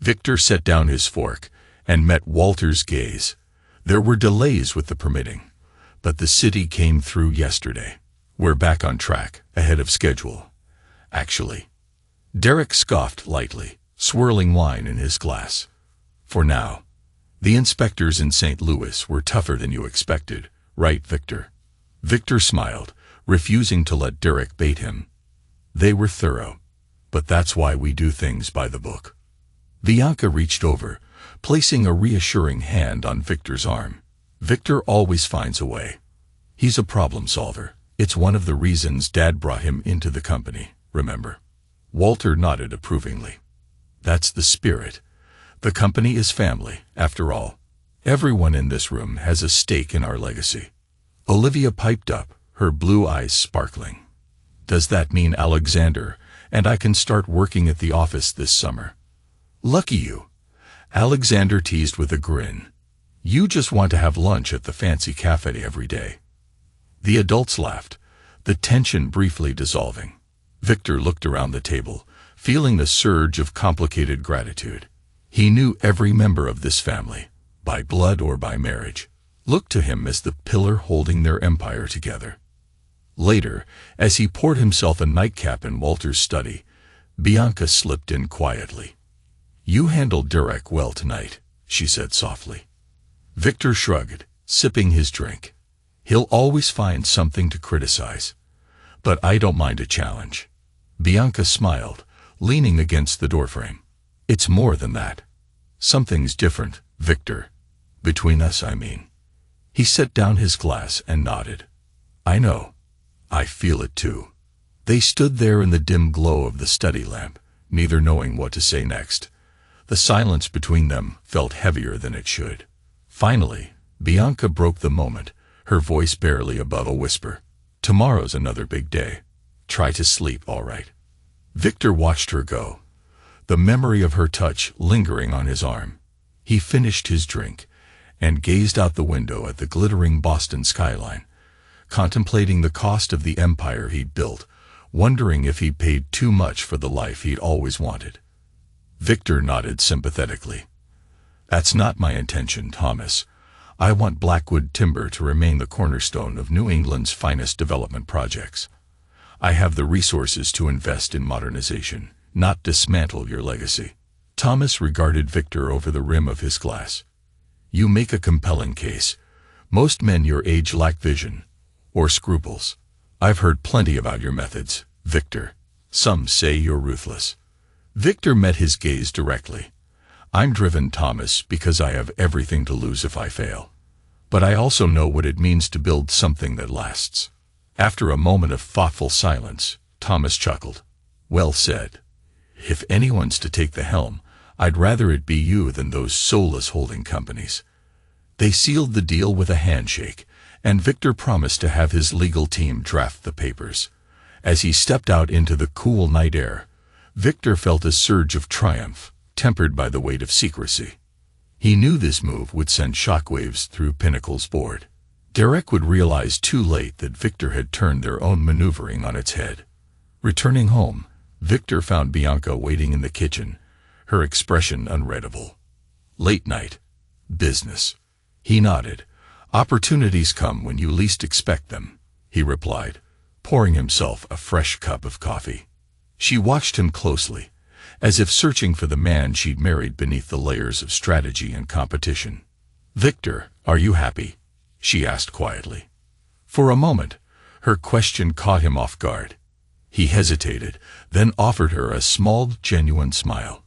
Victor set down his fork and met Walter's gaze. There were delays with the permitting, but the city came through yesterday. We're back on track, ahead of schedule. Actually. Derek scoffed lightly, swirling wine in his glass. For now. The inspectors in St. Louis were tougher than you expected, right, Victor? Victor smiled, refusing to let Derek bait him. They were thorough. But that's why we do things by the book. Bianca reached over, placing a reassuring hand on Victor's arm. Victor always finds a way. He's a problem solver. It's one of the reasons Dad brought him into the company, remember? Walter nodded approvingly. That's the spirit. The company is family, after all. Everyone in this room has a stake in our legacy. Olivia piped up, her blue eyes sparkling. Does that mean Alexander and I can start working at the office this summer? Lucky you. Alexander teased with a grin. You just want to have lunch at the fancy cafe every day. The adults laughed, the tension briefly dissolving. Victor looked around the table, feeling the surge of complicated gratitude. He knew every member of this family, by blood or by marriage, looked to him as the pillar holding their empire together. Later, as he poured himself a nightcap in Walter's study, Bianca slipped in quietly. You handled Derek well tonight, she said softly. Victor shrugged, sipping his drink. He'll always find something to criticize. But I don't mind a challenge. Bianca smiled, leaning against the doorframe. It's more than that. Something's different, Victor. Between us, I mean. He set down his glass and nodded. I know. I feel it too. They stood there in the dim glow of the study lamp, neither knowing what to say next. The silence between them felt heavier than it should. Finally, Bianca broke the moment, her voice barely above a whisper. Tomorrow's another big day. Try to sleep, all right. Victor watched her go, the memory of her touch lingering on his arm. He finished his drink and gazed out the window at the glittering Boston skyline, contemplating the cost of the empire he'd built, wondering if he'd paid too much for the life he'd always wanted. Victor nodded sympathetically. That's not my intention, Thomas. I want Blackwood timber to remain the cornerstone of New England's finest development projects. I have the resources to invest in modernization, not dismantle your legacy. Thomas regarded Victor over the rim of his glass. You make a compelling case. Most men your age lack vision or scruples. I've heard plenty about your methods, Victor. Some say you're ruthless. Victor met his gaze directly. I'm driven, Thomas, because I have everything to lose if I fail. But I also know what it means to build something that lasts. After a moment of thoughtful silence, Thomas chuckled. Well said. If anyone's to take the helm, I'd rather it be you than those soulless holding companies. They sealed the deal with a handshake, and Victor promised to have his legal team draft the papers. As he stepped out into the cool night air, Victor felt a surge of triumph, tempered by the weight of secrecy. He knew this move would send shockwaves through Pinnacle's board. Derek would realize too late that Victor had turned their own maneuvering on its head. Returning home, Victor found Bianca waiting in the kitchen, her expression unreadable. Late night. Business. He nodded. Opportunities come when you least expect them, he replied, pouring himself a fresh cup of coffee. She watched him closely, as if searching for the man she'd married beneath the layers of strategy and competition. Victor, are you happy? She asked quietly. For a moment, her question caught him off guard. He hesitated, then offered her a small, genuine smile.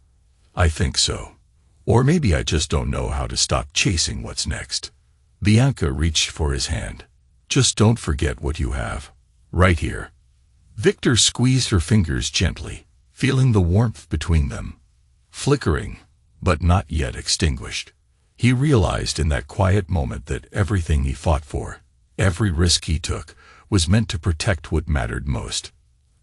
I think so. Or maybe I just don't know how to stop chasing what's next. Bianca reached for his hand. Just don't forget what you have. Right here. Victor squeezed her fingers gently, feeling the warmth between them. Flickering, but not yet extinguished. He realized in that quiet moment that everything he fought for, every risk he took, was meant to protect what mattered most.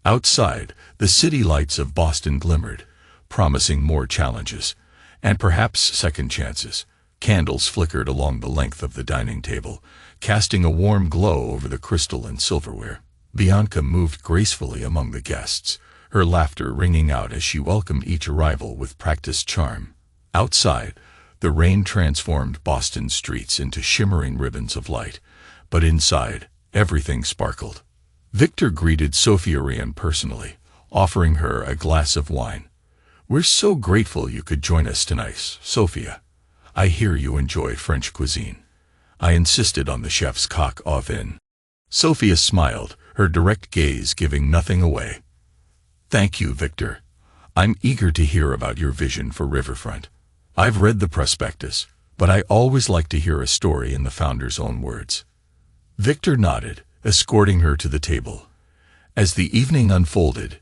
Outside, the city lights of Boston glimmered, promising more challenges, and perhaps second chances. Candles flickered along the length of the dining table, casting a warm glow over the crystal and silverware. Bianca moved gracefully among the guests, her laughter ringing out as she welcomed each arrival with practiced charm. Outside, the rain transformed Boston's streets into shimmering ribbons of light, but inside, everything sparkled. Victor greeted Sophia Ryan personally, offering her a glass of wine. "We're so grateful you could join us tonight, Sophia. I hear you enjoy French cuisine. I insisted on the chef's coq au vin." Sophia smiled, her direct gaze giving nothing away. "Thank you, Victor. I'm eager to hear about your vision for Riverfront. I've read the prospectus, but I always like to hear a story in the founder's own words." Victor nodded, escorting her to the table. As the evening unfolded,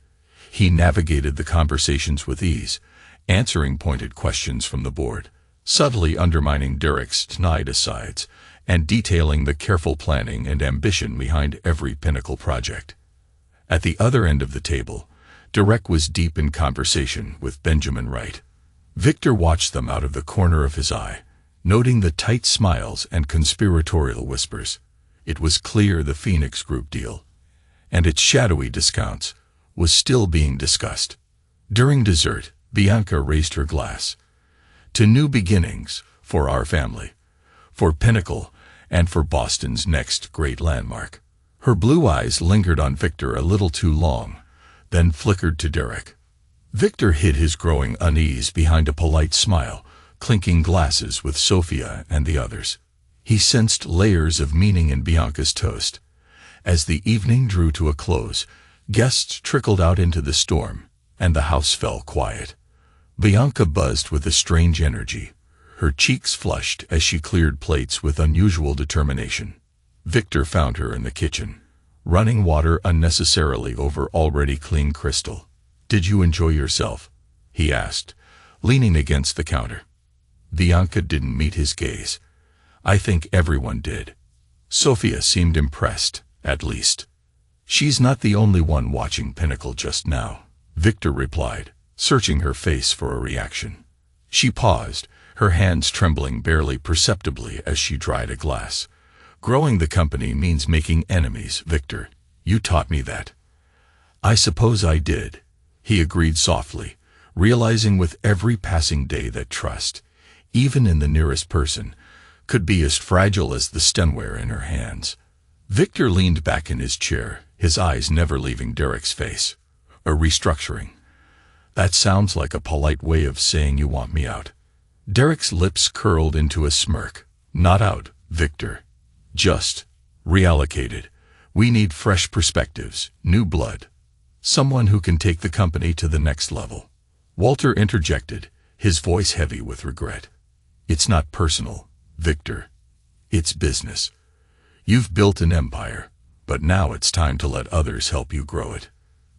he navigated the conversations with ease, answering pointed questions from the board, subtly undermining Derek's denied asides, and detailing the careful planning and ambition behind every pinnacle project. At the other end of the table, Derek was deep in conversation with Benjamin Wright. Victor watched them out of the corner of his eye, noting the tight smiles and conspiratorial whispers. It was clear the Phoenix Group deal, and its shadowy discounts, was still being discussed. During dessert, Bianca raised her glass. "To new beginnings, for our family, for Pinnacle, and for Boston's next great landmark." Her blue eyes lingered on Victor a little too long, then flickered to Derek. Victor hid his growing unease behind a polite smile, clinking glasses with Sophia and the others. He sensed layers of meaning in Bianca's toast. As the evening drew to a close, guests trickled out into the storm, and the house fell quiet. Bianca buzzed with a strange energy. Her cheeks flushed as she cleared plates with unusual determination. Victor found her in the kitchen, running water unnecessarily over already clean crystal. "Did you enjoy yourself?" he asked, leaning against the counter. Bianca didn't meet his gaze. "I think everyone did." Sophia seemed impressed, at least. "She's not the only one watching Pinnacle just now," Victor replied, searching her face for a reaction. She paused, her hands trembling barely perceptibly as she dried a glass. "Growing the company means making enemies, Victor. You taught me that." "I suppose I did," he agreed softly, realizing with every passing day that trust, even in the nearest person, could be as fragile as the stemware in her hands. Victor leaned back in his chair, his eyes never leaving Derek's face. "A restructuring. That sounds like a polite way of saying you want me out." Derek's lips curled into a smirk. "Not out, Victor. Just reallocated. We need fresh perspectives, new blood. Someone who can take the company to the next level." Walter interjected, his voice heavy with regret. "It's not personal, Victor. It's business. You've built an empire, but now it's time to let others help you grow it."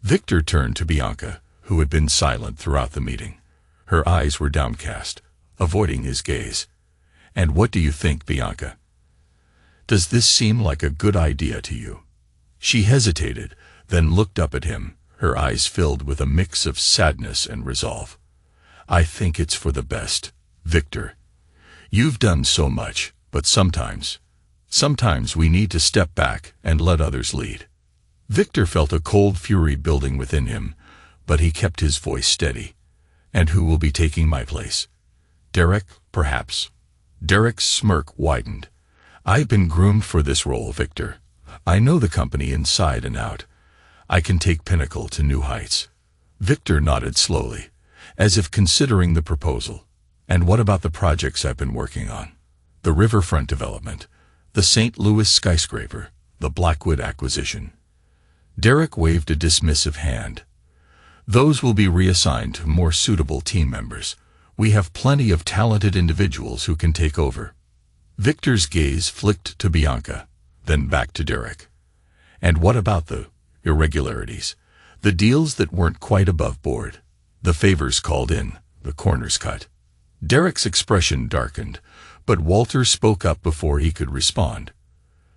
Victor turned to Bianca, who had been silent throughout the meeting. Her eyes were downcast, avoiding his gaze. "And what do you think, Bianca? Does this seem like a good idea to you?" She hesitated, then looked up at him, her eyes filled with a mix of sadness and resolve. "I think it's for the best, Victor. You've done so much, but sometimes we need to step back and let others lead." Victor felt a cold fury building within him, but he kept his voice steady. "And who will be taking my place? Derek, perhaps?" Derek's smirk widened. "I've been groomed for this role, Victor. I know the company inside and out. I can take Pinnacle to new heights." Victor nodded slowly, as if considering the proposal. "And what about the projects I've been working on? The riverfront development, the St. Louis skyscraper, the Blackwood acquisition?" Derek waved a dismissive hand. "Those will be reassigned to more suitable team members. We have plenty of talented individuals who can take over." Victor's gaze flicked to Bianca, then back to Derek. "And what about the irregularities? The deals that weren't quite above board? The favors called in, the corners cut?" Derek's expression darkened, but Walter spoke up before he could respond.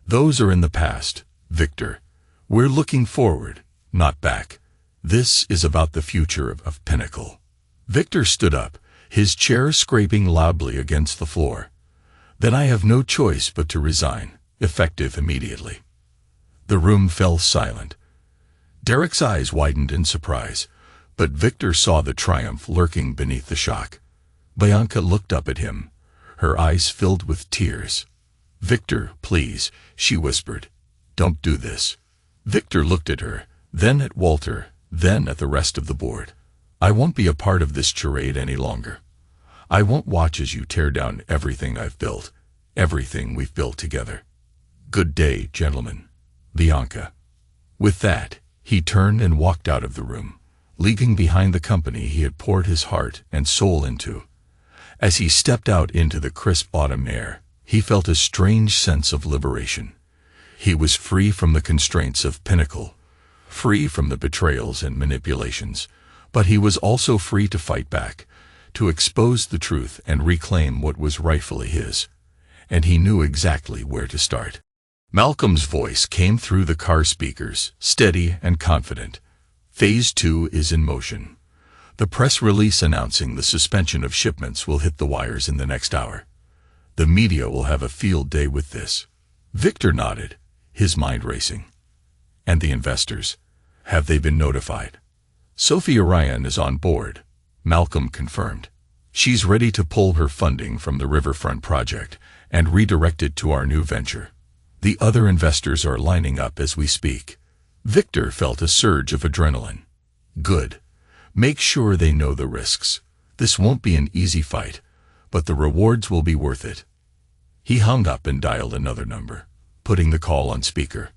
"Those are in the past, Victor. We're looking forward, not back. This is about the future of Pinnacle." Victor stood up, his chair scraping loudly against the floor. "Then I have no choice but to resign, effective immediately." The room fell silent. Derek's eyes widened in surprise, but Victor saw the triumph lurking beneath the shock. Bianca looked up at him, her eyes filled with tears. "Victor, please," she whispered. "Don't do this." Victor looked at her, then at Walter, then at the rest of the board. "I won't be a part of this charade any longer. I won't watch as you tear down everything I've built, everything we've built together. Good day, gentlemen. Bianca." With that, he turned and walked out of the room, leaving behind the company he had poured his heart and soul into. As he stepped out into the crisp autumn air, he felt a strange sense of liberation. He was free from the constraints of Pinnacle, free from the betrayals and manipulations, but he was also free to fight back, to expose the truth and reclaim what was rightfully his. And he knew exactly where to start. Malcolm's voice came through the car speakers, steady and confident. "Phase 2 is in motion. The press release announcing the suspension of shipments will hit the wires in the next hour. The media will have a field day with this." Victor nodded, his mind racing. "And the investors? Have they been notified?" "Sophia Ryan is on board," Malcolm confirmed. "She's ready to pull her funding from the riverfront project and redirect it to our new venture. The other investors are lining up as we speak." Victor felt a surge of adrenaline. "Good. Make sure they know the risks. This won't be an easy fight, but the rewards will be worth it." He hung up and dialed another number, putting the call on speaker.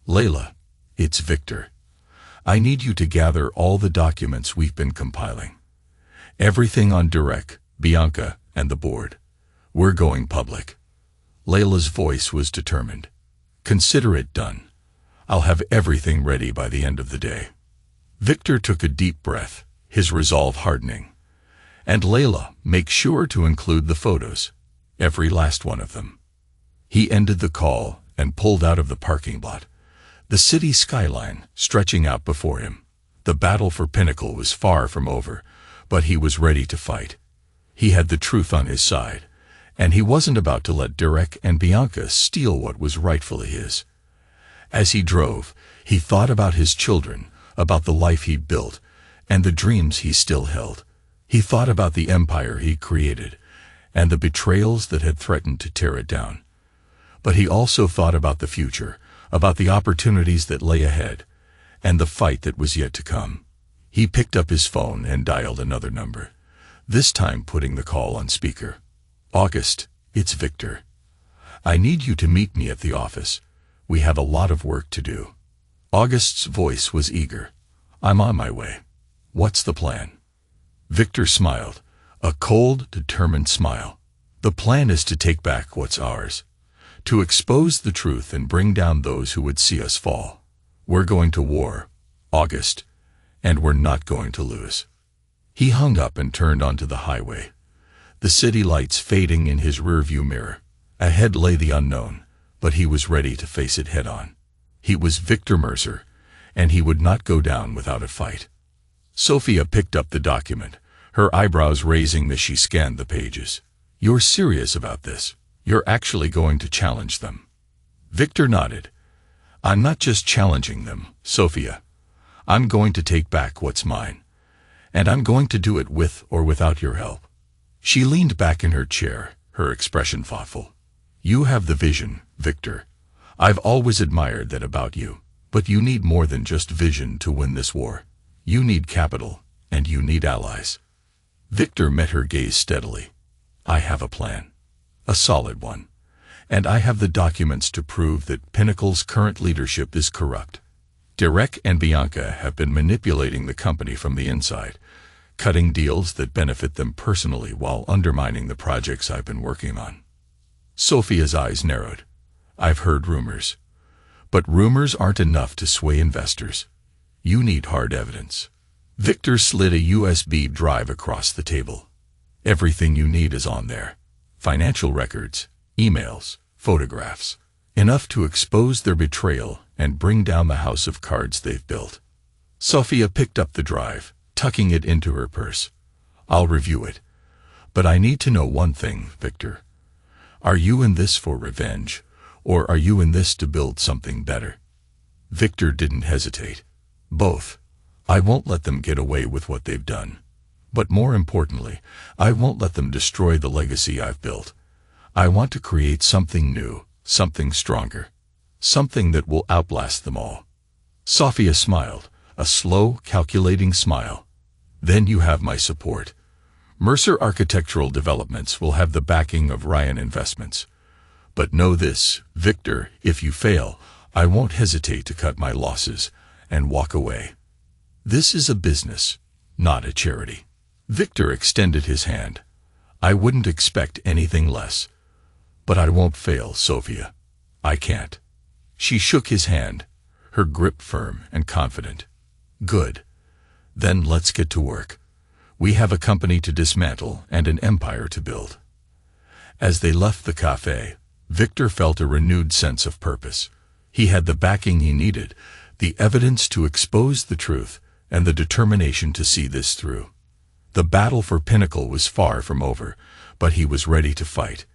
"Layla, it's Victor. I need you to gather all the documents we've been compiling. Everything on Derek, Bianca, and the board. We're going public." Layla's voice was determined. "Consider it done. I'll have everything ready by the end of the day." Victor took a deep breath, his resolve hardening. "And Layla, make sure to include the photos, every last one of them." He ended the call and pulled out of the parking lot, the city skyline stretching out before him. The battle for Pinnacle was far from over, but he was ready to fight. He had the truth on his side, and he wasn't about to let Derek and Bianca steal what was rightfully his. As he drove, he thought about his children, about the life he'd built, and the dreams he still held. He thought about the empire he created, and the betrayals that had threatened to tear it down. But he also thought about the future, about the opportunities that lay ahead, and the fight that was yet to come. He picked up his phone and dialed another number, this time putting the call on speaker. "August, it's Victor. I need you to meet me at the office. We have a lot of work to do." August's voice was eager. "I'm on my way. What's the plan?" Victor smiled, a cold, determined smile. "The plan is to take back what's ours, to expose the truth and bring down those who would see us fall. We're going to war, August, and we're not going to lose." He hung up and turned onto the highway, the city lights fading in his rearview mirror. Ahead lay the unknown, but he was ready to face it head-on. He was Victor Mercer, and he would not go down without a fight. Sophia picked up the document, her eyebrows raising as she scanned the pages. "You're serious about this? You're actually going to challenge them?" Victor nodded. "I'm not just challenging them, Sophia. I'm going to take back what's mine, and I'm going to do it with or without your help." She leaned back in her chair, her expression thoughtful. "You have the vision, Victor. I've always admired that about you, but you need more than just vision to win this war. You need capital, and you need allies." Victor met her gaze steadily. "I have a plan. A solid one. And I have the documents to prove that Pinnacle's current leadership is corrupt. Derek and Bianca have been manipulating the company from the inside, cutting deals that benefit them personally while undermining the projects I've been working on." Sophia's eyes narrowed. "I've heard rumors. But rumors aren't enough to sway investors. You need hard evidence." Victor slid a USB drive across the table. "Everything you need is on there. Financial records, emails, photographs. Enough to expose their betrayal and bring down the house of cards they've built." Sophia picked up the drive, tucking it into her purse. "I'll review it. But I need to know one thing, Victor. Are you in this for revenge, or are you in this to build something better?" Victor didn't hesitate. "Both. I won't let them get away with what they've done. But more importantly, I won't let them destroy the legacy I've built. I want to create something new, something stronger, something that will outlast them all." Sophia smiled, a slow, calculating smile. "Then you have my support. Mercer Architectural Developments will have the backing of Ryan Investments. But know this, Victor, if you fail, I won't hesitate to cut my losses and walk away. This is a business, not a charity." Victor extended his hand. "I wouldn't expect anything less. But I won't fail, Sophia. I can't." She shook his hand, her grip firm and confident. "Good. Then let's get to work. We have a company to dismantle and an empire to build." As they left the cafe, Victor felt a renewed sense of purpose. He had the backing he needed, the evidence to expose the truth, and the determination to see this through. The battle for Pinnacle was far from over, but he was ready to fight.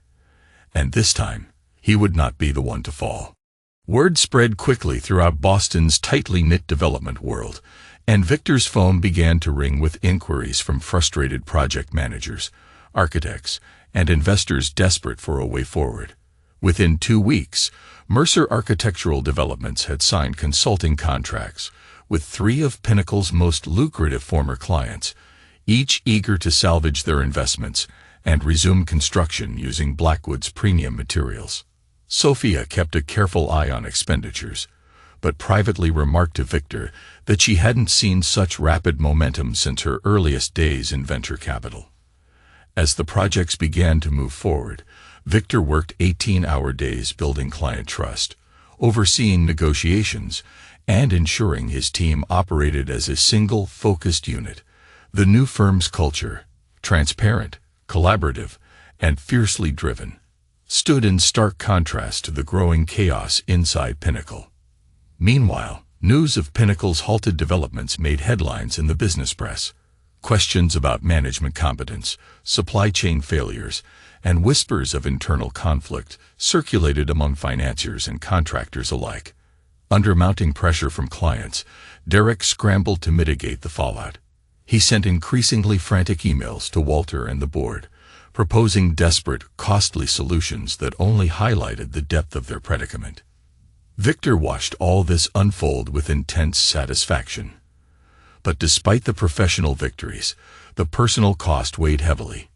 And this time, he would not be the one to fall. Word spread quickly throughout Boston's tightly knit development world, and Victor's phone began to ring with inquiries from frustrated project managers, architects, and investors desperate for a way forward. Within 2 weeks, Mercer Architectural Developments had signed consulting contracts with 3 of Pinnacle's most lucrative former clients, each eager to salvage their investments and resume construction using Blackwood's premium materials. Sophia kept a careful eye on expenditures, but privately remarked to Victor that she hadn't seen such rapid momentum since her earliest days in venture capital. As the projects began to move forward, Victor worked 18-hour days building client trust, overseeing negotiations, and ensuring his team operated as a single, focused unit. The new firm's culture, transparent, collaborative, and fiercely driven, stood in stark contrast to the growing chaos inside Pinnacle. Meanwhile, news of Pinnacle's halted developments made headlines in the business press. Questions about management competence, supply chain failures, and whispers of internal conflict circulated among financiers and contractors alike. Under mounting pressure from clients, Derek scrambled to mitigate the fallout. He sent increasingly frantic emails to Walter and the board, proposing desperate, costly solutions that only highlighted the depth of their predicament. Victor watched all this unfold with intense satisfaction. But despite the professional victories, the personal cost weighed heavily.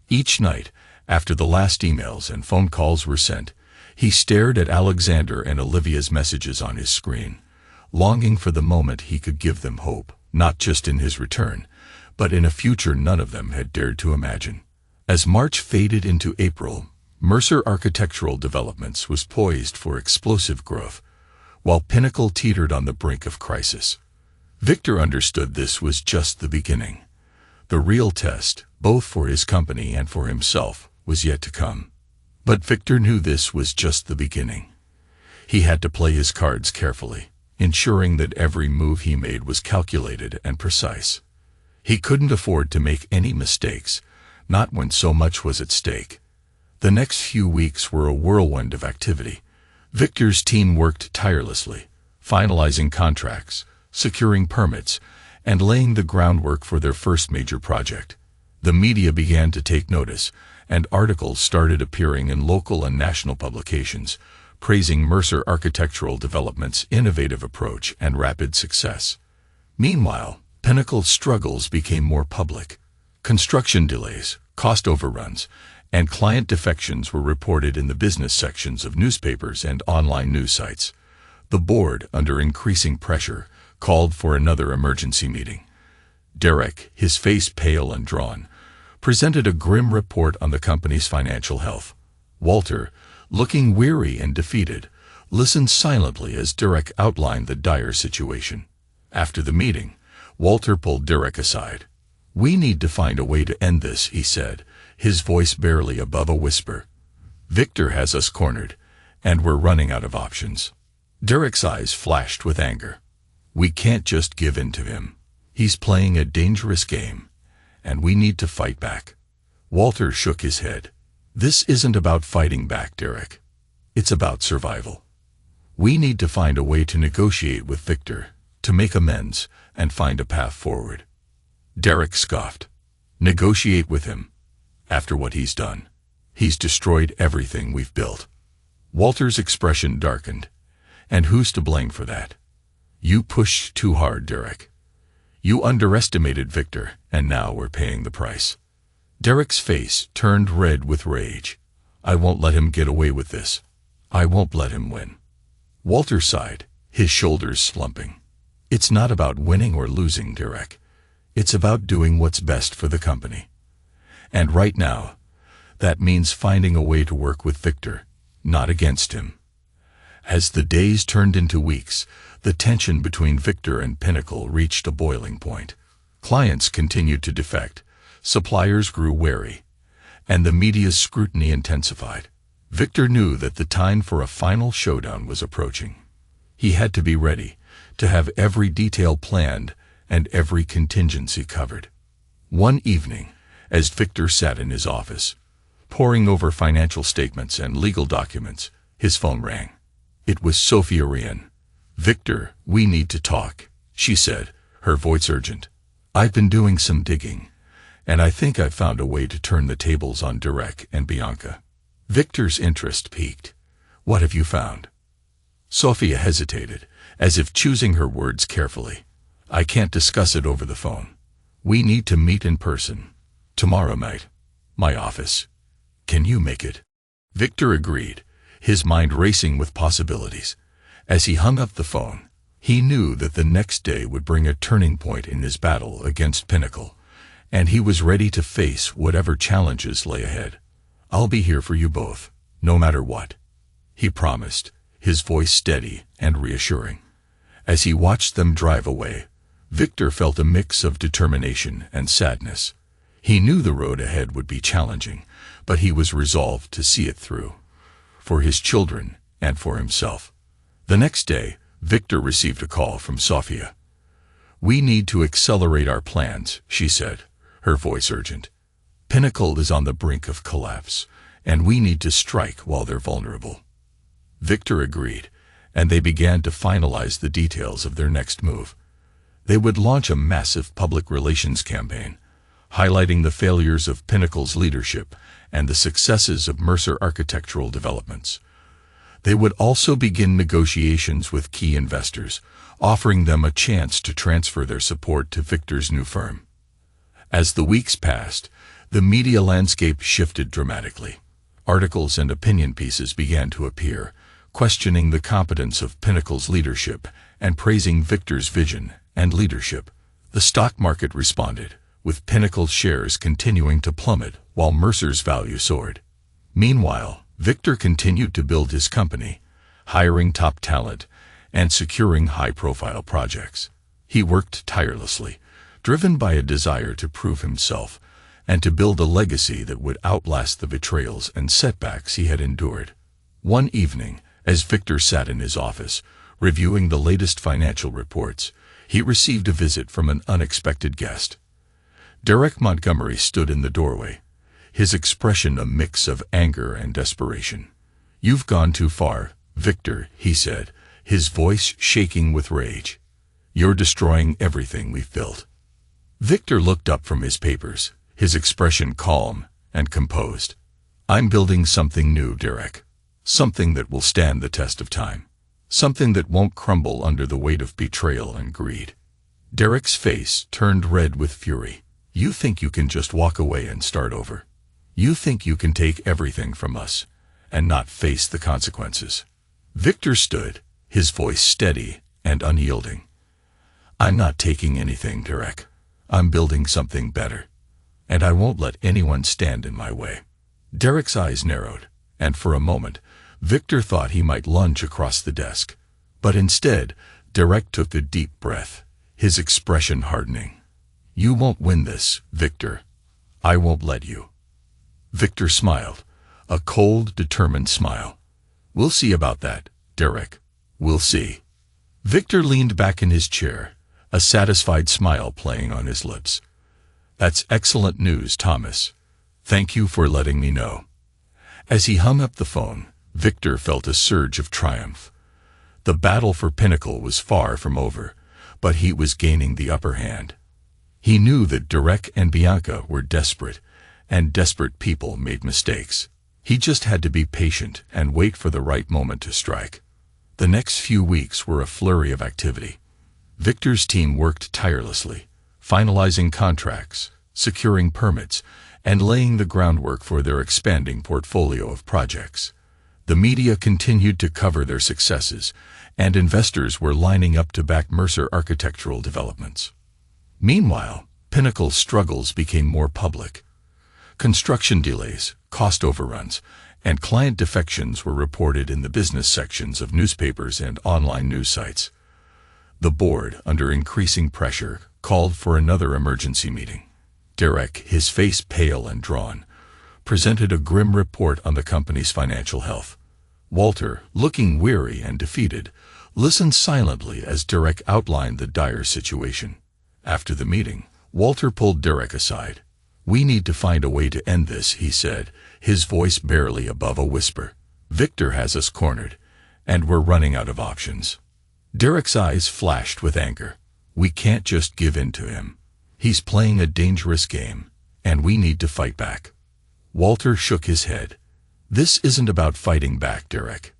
Each night, after the last emails and phone calls were sent, he stared at Alexander and Olivia's messages on his screen, longing for the moment he could give them hope, not just in his return, but in a future none of them had dared to imagine. As March faded into April, Mercer Architectural Developments was poised for explosive growth, while Pinnacle teetered on the brink of crisis. Victor understood this was just the beginning. The real test, both for his company and for himself, was yet to come. But Victor knew this was just the beginning. He had to play his cards carefully, ensuring that every move he made was calculated and precise. He couldn't afford to make any mistakes, not when so much was at stake. The next few weeks were a whirlwind of activity. Victor's team worked tirelessly, finalizing contracts, securing permits, and laying the groundwork for their first major project. The media began to take notice, and articles started appearing in local and national publications, praising Mercer Architectural Development's innovative approach and rapid success. Meanwhile, Pinnacle's struggles became more public. Construction delays, cost overruns, and client defections were reported in the business sections of newspapers and online news sites. The board, under increasing pressure, called for another emergency meeting. Derek, his face pale and drawn, presented a grim report on the company's financial health. Walter, looking weary and defeated, listened silently as Derek outlined the dire situation. After the meeting, Walter pulled Derek aside. "We need to find a way to end this," he said, his voice barely above a whisper. "Victor has us cornered, and we're running out of options." Derek's eyes flashed with anger. "We can't just give in to him. He's playing a dangerous game, and we need to fight back." Walter shook his head. "This isn't about fighting back, Derek. It's about survival. We need to find a way to negotiate with Victor, to make amends, and find a path forward." Derek scoffed. Negotiate with him. After what he's done, he's destroyed everything we've built. Walter's expression darkened. And who's to blame for that? You pushed too hard, Derek. You underestimated Victor, and now we're paying the price. Derek's face turned red with rage. I won't let him get away with this. I won't let him win. Walter sighed, his shoulders slumping. It's not about winning or losing, Derek. It's about doing what's best for the company. And right now, that means finding a way to work with Victor, not against him. As the days turned into weeks, the tension between Victor and Pinnacle reached a boiling point. Clients continued to defect, suppliers grew wary, and the media's scrutiny intensified. Victor knew that the time for a final showdown was approaching. He had to be ready, to have every detail planned and every contingency covered. One evening, as Victor sat in his office, poring over financial statements and legal documents, his phone rang. It was Sophia Ryan. Victor, we need to talk, she said, her voice urgent. I've been doing some digging, and I think I've found a way to turn the tables on Derek and Bianca. Victor's interest piqued. What have you found? Sophia hesitated, as if choosing her words carefully. I can't discuss it over the phone. We need to meet in person. Tomorrow night. My office. Can you make it? Victor agreed, his mind racing with possibilities. As he hung up the phone, he knew that the next day would bring a turning point in his battle against Pinnacle, and he was ready to face whatever challenges lay ahead. I'll be here for you both, no matter what, he promised, his voice steady and reassuring. As he watched them drive away, Victor felt a mix of determination and sadness. He knew the road ahead would be challenging, but he was resolved to see it through, for his children and for himself. The next day, Victor received a call from Sophia. We need to accelerate our plans, she said, her voice urgent. Pinnacle is on the brink of collapse, and we need to strike while they're vulnerable. Victor agreed, and they began to finalize the details of their next move. They would launch a massive public relations campaign, highlighting the failures of Pinnacle's leadership and the successes of Mercer Architectural Developments. They would also begin negotiations with key investors, offering them a chance to transfer their support to Victor's new firm. As the weeks passed, the media landscape shifted dramatically. Articles and opinion pieces began to appear, questioning the competence of Pinnacle's leadership and praising Victor's vision and leadership. The stock market responded, with Pinnacle's shares continuing to plummet while Mercer's value soared. Meanwhile, Victor continued to build his company, hiring top talent and securing high-profile projects. He worked tirelessly, driven by a desire to prove himself and to build a legacy that would outlast the betrayals and setbacks he had endured. One evening, as Victor sat in his office, reviewing the latest financial reports, he received a visit from an unexpected guest. Derek Montgomery stood in the doorway, his expression a mix of anger and desperation. You've gone too far, Victor, he said, his voice shaking with rage. You're destroying everything we've built. Victor looked up from his papers, his expression calm and composed. I'm building something new, Derek. Something that will stand the test of time. Something that won't crumble under the weight of betrayal and greed. Derek's face turned red with fury. You think you can just walk away and start over? You think you can take everything from us and not face the consequences? Victor stood, his voice steady and unyielding. I'm not taking anything, Derek. I'm building something better, and I won't let anyone stand in my way. Derek's eyes narrowed, and for a moment, Victor thought he might lunge across the desk. But instead, Derek took a deep breath, his expression hardening. You won't win this, Victor. I won't let you. Victor smiled, a cold, determined smile. We'll see about that, Derek. We'll see. Victor leaned back in his chair, a satisfied smile playing on his lips. That's excellent news, Thomas. Thank you for letting me know. As he hung up the phone, Victor felt a surge of triumph. The battle for Pinnacle was far from over, but he was gaining the upper hand. He knew that Derek and Bianca were desperate, and desperate people made mistakes. He just had to be patient and wait for the right moment to strike. The next few weeks were a flurry of activity. Victor's team worked tirelessly, finalizing contracts, securing permits, and laying the groundwork for their expanding portfolio of projects. The media continued to cover their successes, and investors were lining up to back Mercer architectural developments. Meanwhile, Pinnacle's struggles became more public. Construction delays, cost overruns, and client defections were reported in the business sections of newspapers and online news sites. The board, under increasing pressure, called for another emergency meeting. Derek, his face pale and drawn, presented a grim report on the company's financial health. Walter, looking weary and defeated, listened silently as Derek outlined the dire situation. After the meeting, Walter pulled Derek aside. "We need to find a way to end this," he said, his voice barely above a whisper. "Victor has us cornered, and we're running out of options." Derek's eyes flashed with anger. "We can't just give in to him. He's playing a dangerous game, and we need to fight back." Walter shook his head. "This isn't about fighting back, Derek.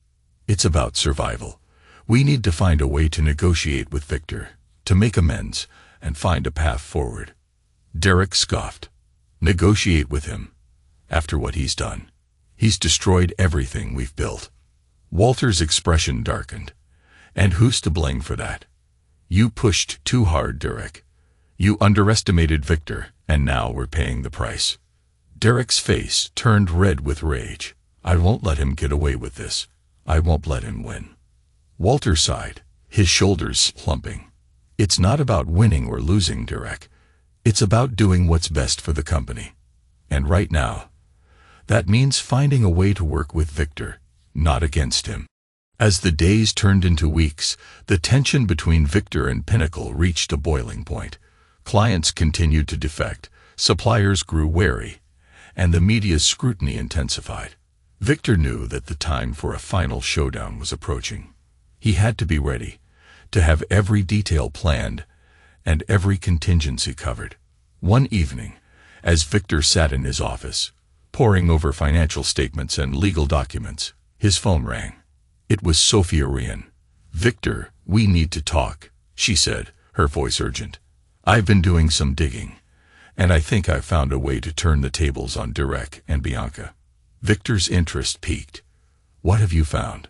It's about survival. We need to find a way to negotiate with Victor, to make amends, and find a path forward." Derek scoffed. "Negotiate with him? After what he's done? He's destroyed everything we've built." Walter's expression darkened. "And who's to blame for that? You pushed too hard, Derek. You underestimated Victor, and now we're paying the price." Derek's face turned red with rage. "I won't let him get away with this. I won't let him win." Walter sighed, his shoulders plumping. "It's not about winning or losing, Derek. It's about doing what's best for the company. And right now, that means finding a way to work with Victor, not against him." As the days turned into weeks, the tension between Victor and Pinnacle reached a boiling point. Clients continued to defect, suppliers grew wary, and the media's scrutiny intensified. Victor knew that the time for a final showdown was approaching. He had to be ready, to have every detail planned and every contingency covered. One evening, as Victor sat in his office, poring over financial statements and legal documents, his phone rang. It was Sophia Ryan. "Victor, we need to talk," she said, her voice urgent. "I've been doing some digging, and I think I've found a way to turn the tables on Derek and Bianca." Victor's interest piqued. "What have you found?"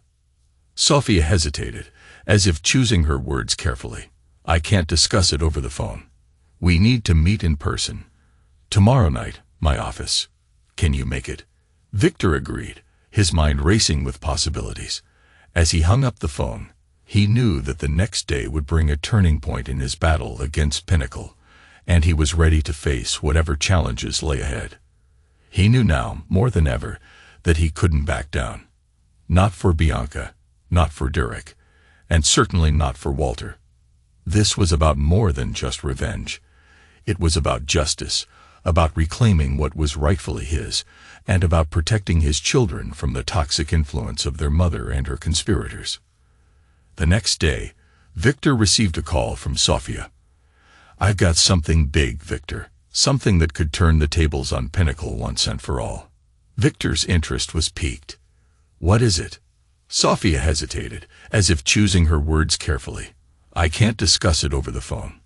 Sophia hesitated, as if choosing her words carefully. "I can't discuss it over the phone. We need to meet in person. Tomorrow night, my office. Can you make it?" Victor agreed, his mind racing with possibilities. As he hung up the phone, he knew that the next day would bring a turning point in his battle against Pinnacle, and he was ready to face whatever challenges lay ahead. He knew now, more than ever, that he couldn't back down. Not for Bianca, not for Derek, and certainly not for Walter. This was about more than just revenge. It was about justice, about reclaiming what was rightfully his, and about protecting his children from the toxic influence of their mother and her conspirators. The next day, Victor received a call from Sophia. "I've got something big, Victor. Something that could turn the tables on Pinnacle once and for all." Victor's interest was piqued. "What is it?" Sophia hesitated, as if choosing her words carefully. "I can't discuss it over the phone.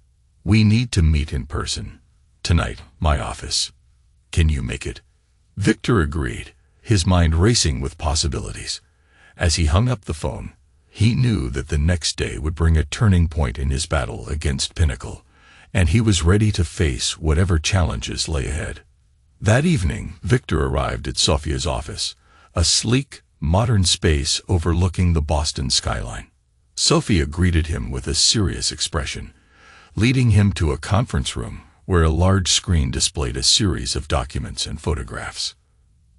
We need to meet in person. Tonight, my office. Can you make it?" Victor agreed, his mind racing with possibilities. As he hung up the phone, he knew that the next day would bring a turning point in his battle against Pinnacle, and he was ready to face whatever challenges lay ahead. That evening, Victor arrived at Sophia's office, a sleek, modern space overlooking the Boston skyline. Sophia greeted him with a serious expression, leading him to a conference room where a large screen displayed a series of documents and photographs.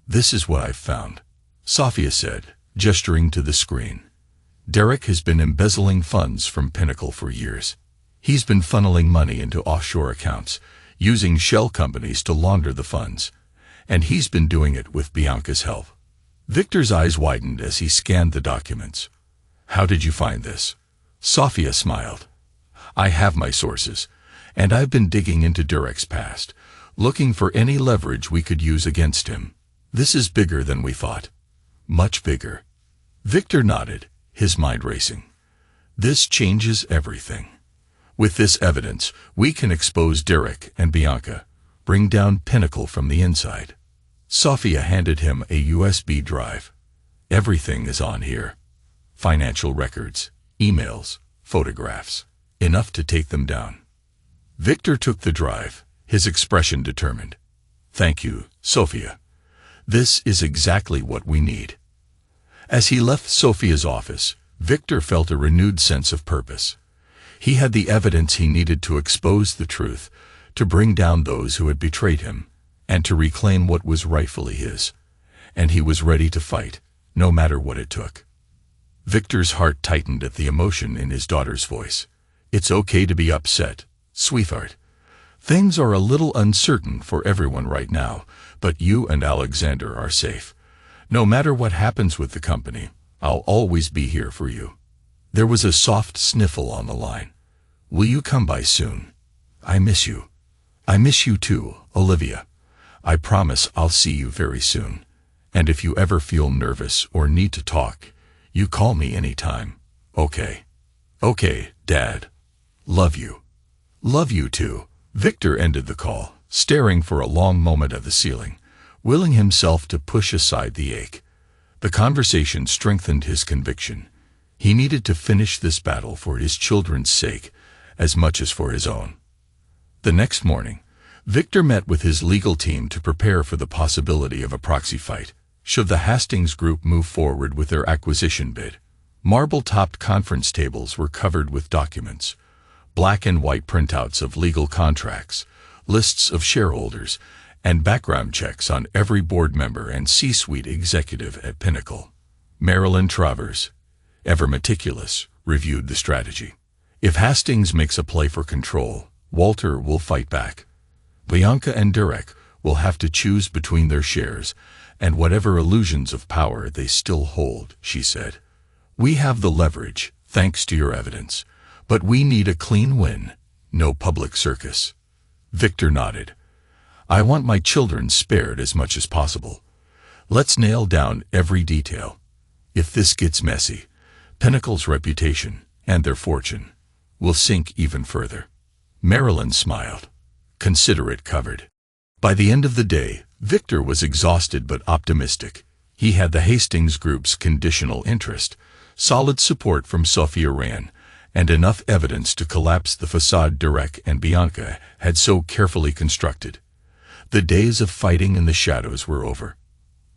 "This is what I've found," Sophia said, gesturing to the screen. "Derek has been embezzling funds from Pinnacle for years. He's been funneling money into offshore accounts, using shell companies to launder the funds, and he's been doing it with Bianca's help." Victor's eyes widened as he scanned the documents. "How did you find this?" Sophia smiled. "I have my sources, And I've been digging into Derek's past, looking for any leverage we could use against him. This is bigger than we thought. Much bigger. Victor nodded, his mind racing. This changes everything. With this evidence, we can expose Derek and Bianca, bring down Pinnacle from the inside. Sophia handed him a USB drive. Everything is on here. Financial records, emails, photographs. Enough to take them down. Victor took the drive, his expression determined. Thank you, Sophia. This is exactly what we need. As he left Sophia's office, Victor felt a renewed sense of purpose. He had the evidence he needed to expose the truth, to bring down those who had betrayed him, and to reclaim what was rightfully his. And he was ready to fight, no matter what it took. Victor's heart tightened at the emotion in his daughter's voice. It's okay to be upset, sweetheart. Things are a little uncertain for everyone right now, but you and Alexander are safe. No matter what happens with the company, I'll always be here for you. There was a soft sniffle on the line. Will you come by soon? I miss you. I miss you too, Olivia. I promise I'll see you very soon. And if you ever feel nervous or need to talk, you call me anytime. Okay. Okay, Dad. Love you. Love you too. Victor ended the call, staring for a long moment at the ceiling, willing himself to push aside the ache. The conversation strengthened his conviction. He needed to finish this battle for his children's sake, as much as for his own. The next morning, Victor met with his legal team to prepare for the possibility of a proxy fight, should the Hastings Group move forward with their acquisition bid. Marble-topped conference tables were covered with documents, black and white printouts of legal contracts, lists of shareholders, and background checks on every board member and C-suite executive at Pinnacle. Marilyn Travers, ever meticulous, reviewed the strategy. If Hastings makes a play for control, Walter will fight back. Bianca and Derek will have to choose between their shares and whatever illusions of power they still hold, she said. We have the leverage, thanks to your evidence, but we need a clean win, no public circus. Victor nodded. I want my children spared as much as possible. Let's nail down every detail. If this gets messy, Pinnacle's reputation and their fortune will sink even further. Marilyn smiled. Consider it covered. By the end of the day, Victor was exhausted but optimistic. He had the Hastings Group's conditional interest, solid support from Sophia Rand, and enough evidence to collapse the facade Derek and Bianca had so carefully constructed. The days of fighting in the shadows were over.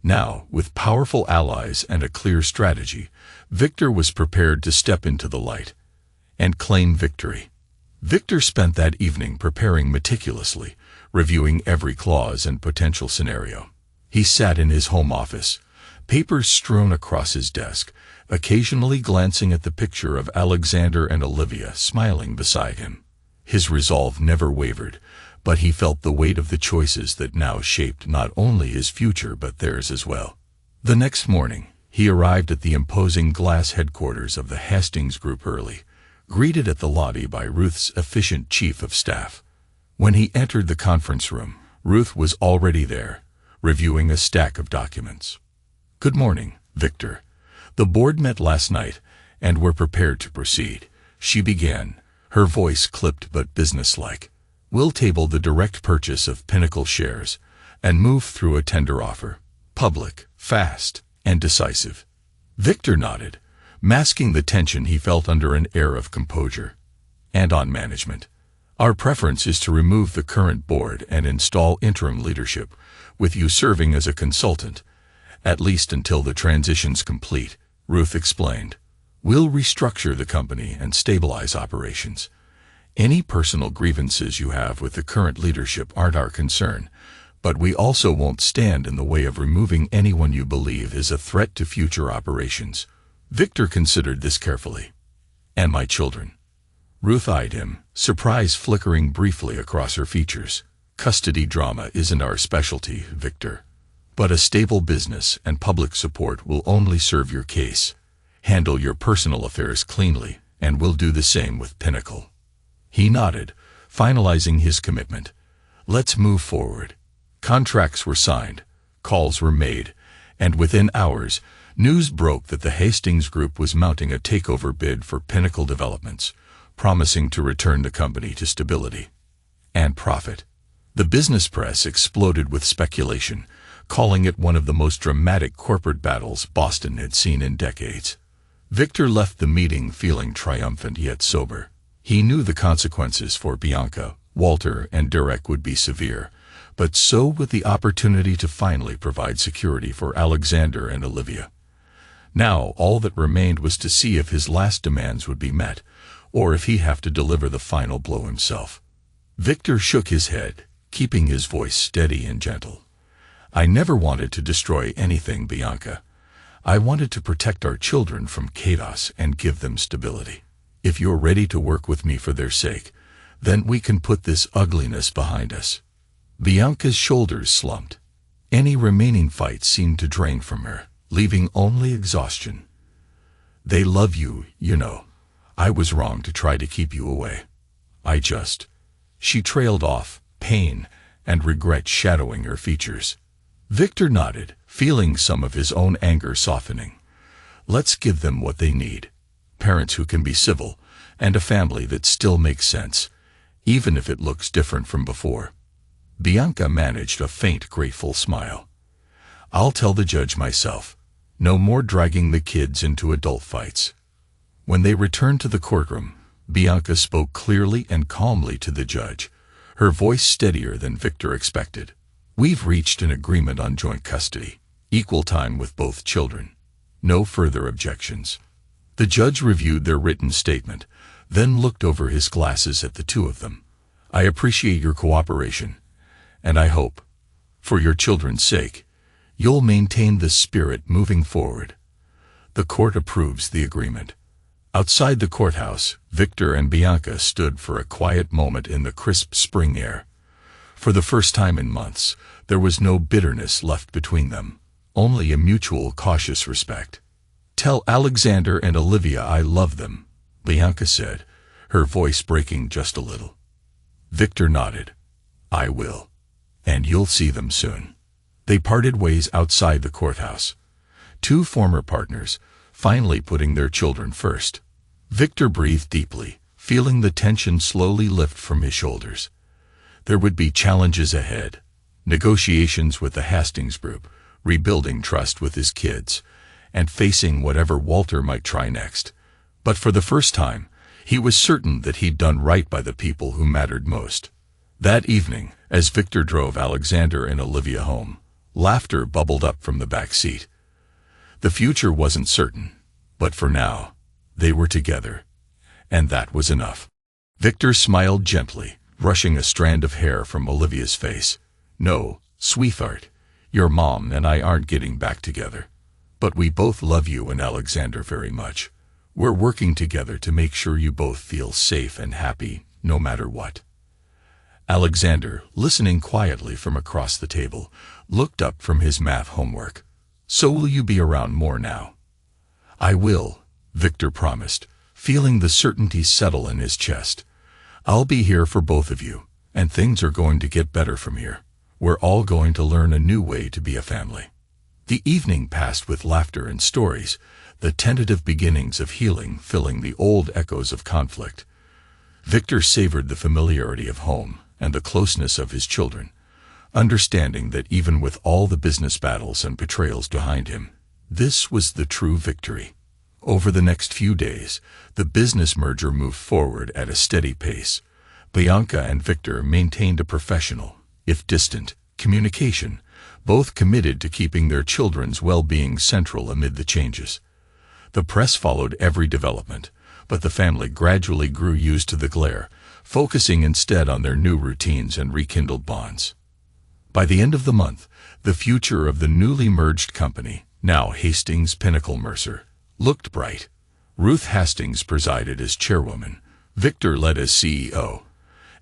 Now, with powerful allies and a clear strategy, Victor was prepared to step into the light and claim victory. Victor spent that evening preparing meticulously, reviewing every clause and potential scenario. He sat in his home office, papers strewn across his desk, occasionally glancing at the picture of Alexander and Olivia smiling beside him. His resolve never wavered, but he felt the weight of the choices that now shaped not only his future but theirs as well. The next morning, he arrived at the imposing glass headquarters of the Hastings Group early, greeted at the lobby by Ruth's efficient chief of staff. When he entered the conference room, Ruth was already there, reviewing a stack of documents. Good morning, Victor. The board met last night, and were prepared to proceed, she began, her voice clipped but businesslike. We'll table the direct purchase of Pinnacle shares, and move through a tender offer. Public, fast, and decisive. Victor nodded, masking the tension he felt under an air of composure. And on management. Our preference is to remove the current board and install interim leadership, with you serving as a consultant, at least until the transition's complete, Ruth explained. We'll restructure the company and stabilize operations. Any personal grievances you have with the current leadership aren't our concern, but we also won't stand in the way of removing anyone you believe is a threat to future operations. Victor considered this carefully. And my children. Ruth eyed him, surprise flickering briefly across her features. Custody drama isn't our specialty, Victor. But a stable business and public support will only serve your case. Handle your personal affairs cleanly, and we'll do the same with Pinnacle. He nodded, finalizing his commitment. Let's move forward. Contracts were signed, calls were made, and within hours, news broke that the Hastings Group was mounting a takeover bid for Pinnacle Developments, promising to return the company to stability and profit. The business press exploded with speculation, calling it one of the most dramatic corporate battles Boston had seen in decades. Victor left the meeting feeling triumphant yet sober. He knew the consequences for Bianca, Walter, and Derek would be severe, but so would the opportunity to finally provide security for Alexander and Olivia. Now all that remained was to see if his last demands would be met, or if he'd have to deliver the final blow himself. Victor shook his head, keeping his voice steady and gentle. I never wanted to destroy anything, Bianca. I wanted to protect our children from chaos and give them stability. If you're ready to work with me for their sake, then we can put this ugliness behind us. Bianca's shoulders slumped. Any remaining fight seemed to drain from her, leaving only exhaustion. They love you, you know. I was wrong to try to keep you away. She trailed off, pain and regret shadowing her features. Victor nodded, feeling some of his own anger softening. Let's give them what they need. Parents who can be civil, and a family that still makes sense, even if it looks different from before. Bianca managed a faint, grateful smile. I'll tell the judge myself. No more dragging the kids into adult fights. When they returned to the courtroom, Bianca spoke clearly and calmly to the judge, her voice steadier than Victor expected. We've reached an agreement on joint custody, equal time with both children. No further objections. The judge reviewed their written statement, then looked over his glasses at the two of them. I appreciate your cooperation, and I hope, for your children's sake, you'll maintain this spirit moving forward. The court approves the agreement. Outside the courthouse, Victor and Bianca stood for a quiet moment in the crisp spring air. For the first time in months, there was no bitterness left between them, only a mutual cautious respect. Tell Alexander and Olivia I love them, Bianca said, her voice breaking just a little. Victor nodded. I will. And you'll see them soon. They parted ways outside the courthouse. Two former partners, finally putting their children first. Victor breathed deeply, feeling the tension slowly lift from his shoulders. There would be challenges ahead. Negotiations with the Hastings Group, rebuilding trust with his kids, and facing whatever Walter might try next. But for the first time, he was certain that he'd done right by the people who mattered most. That evening, as Victor drove Alexander and Olivia home, laughter bubbled up from the back seat. The future wasn't certain, but for now, they were together, and that was enough. Victor smiled gently, brushing a strand of hair from Olivia's face. No, sweetheart, your mom and I aren't getting back together. But we both love you and Alexander very much. We're working together to make sure you both feel safe and happy, no matter what. Alexander, listening quietly from across the table, looked up from his math homework. So will you be around more now? I will, Victor promised, feeling the certainty settle in his chest. I'll be here for both of you, and things are going to get better from here. We're all going to learn a new way to be a family. The evening passed with laughter and stories, the tentative beginnings of healing filling the old echoes of conflict. Victor savored the familiarity of home and the closeness of his children, understanding that even with all the business battles and betrayals behind him, this was the true victory. Over the next few days, the business merger moved forward at a steady pace. Bianca and Victor maintained a professional, if distant, communication, both committed to keeping their children's well-being central amid the changes. The press followed every development, but the family gradually grew used to the glare, focusing instead on their new routines and rekindled bonds. By the end of the month, the future of the newly merged company, now Hastings Pinnacle Mercer, looked bright. Ruth Hastings presided as chairwoman, Victor led as CEO,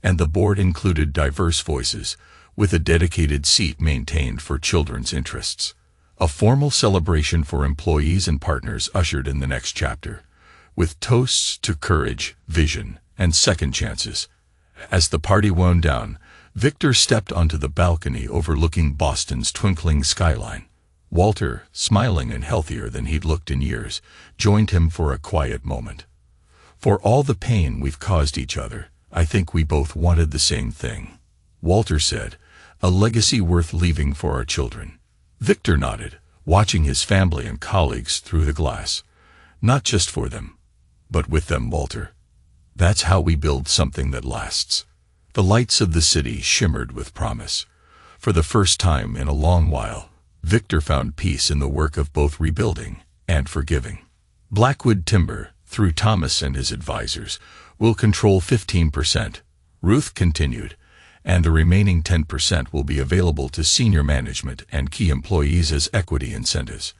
and the board included diverse voices, with a dedicated seat maintained for children's interests. A formal celebration for employees and partners ushered in the next chapter, with toasts to courage, vision, and second chances. As the party wound down, Victor stepped onto the balcony overlooking Boston's twinkling skyline. Walter, smiling and healthier than he'd looked in years, joined him for a quiet moment. "For all the pain we've caused each other, I think we both wanted the same thing," Walter said, "a legacy worth leaving for our children." Victor nodded, watching his family and colleagues through the glass. "Not just for them, but with them, Walter. That's how we build something that lasts." The lights of the city shimmered with promise. For the first time in a long while, Victor found peace in the work of both rebuilding and forgiving. Blackwood Timber, through Thomas and his advisors, will control 15%, Ruth continued, and the remaining 10% will be available to senior management and key employees as equity incentives.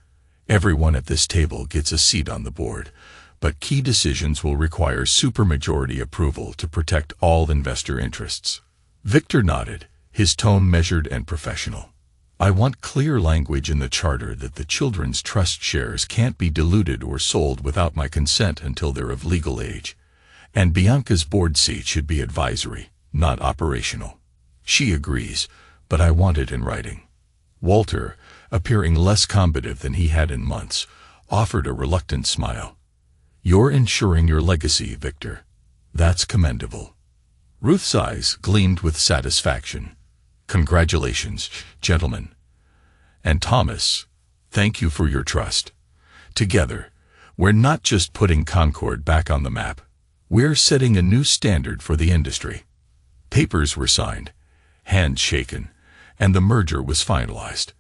Everyone at this table gets a seat on the board, but key decisions will require supermajority approval to protect all investor interests. Victor nodded, his tone measured and professional. "I want clear language in the charter that the children's trust shares can't be diluted or sold without my consent until they're of legal age. And Bianca's board seat should be advisory, not operational." "She agrees, but I want it in writing." Walter, appearing less combative than he had in months, offered a reluctant smile. "You're ensuring your legacy, Victor. That's commendable." Ruth's eyes gleamed with satisfaction. "Congratulations, gentlemen. And Thomas, thank you for your trust. Together, we're not just putting Concord back on the map. We're setting a new standard for the industry." Papers were signed, hands shaken, and the merger was finalized.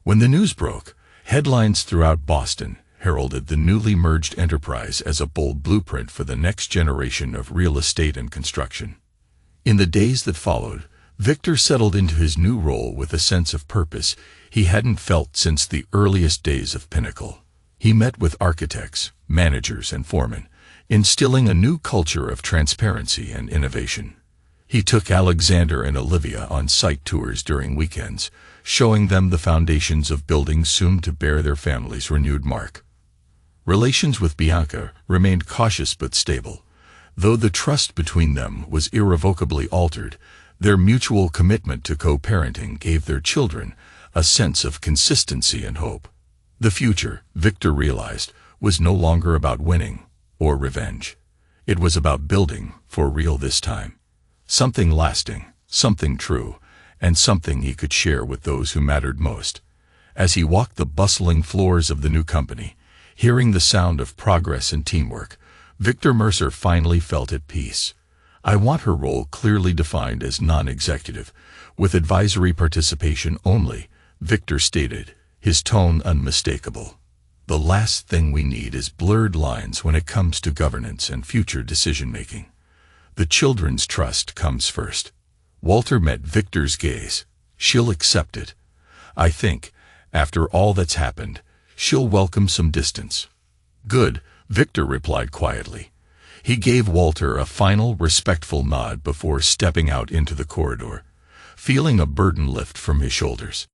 When the news broke, headlines throughout Boston heralded the newly merged enterprise as a bold blueprint for the next generation of real estate and construction. In the days that followed, Victor settled into his new role with a sense of purpose he hadn't felt since the earliest days of Pinnacle. He met with architects, managers, and foremen, instilling a new culture of transparency and innovation. He took Alexander and Olivia on site tours during weekends, showing them the foundations of buildings soon to bear their family's renewed mark. Relations with Bianca remained cautious but stable. Though the trust between them was irrevocably altered, their mutual commitment to co-parenting gave their children a sense of consistency and hope. The future, Victor realized, was no longer about winning or revenge. It was about building, for real this time. Something lasting, something true, and something he could share with those who mattered most. As he walked the bustling floors of the new company, hearing the sound of progress and teamwork, Victor Mercer finally felt at peace. "I want her role clearly defined as non-executive, with advisory participation only," Victor stated, his tone unmistakable. "The last thing we need is blurred lines when it comes to governance and future decision-making. The children's trust comes first." Walter met Victor's gaze. "She'll accept it. I think, after all that's happened, she'll welcome some distance." "Good," Victor replied quietly. He gave Walter a final, respectful nod before stepping out into the corridor, feeling a burden lift from his shoulders.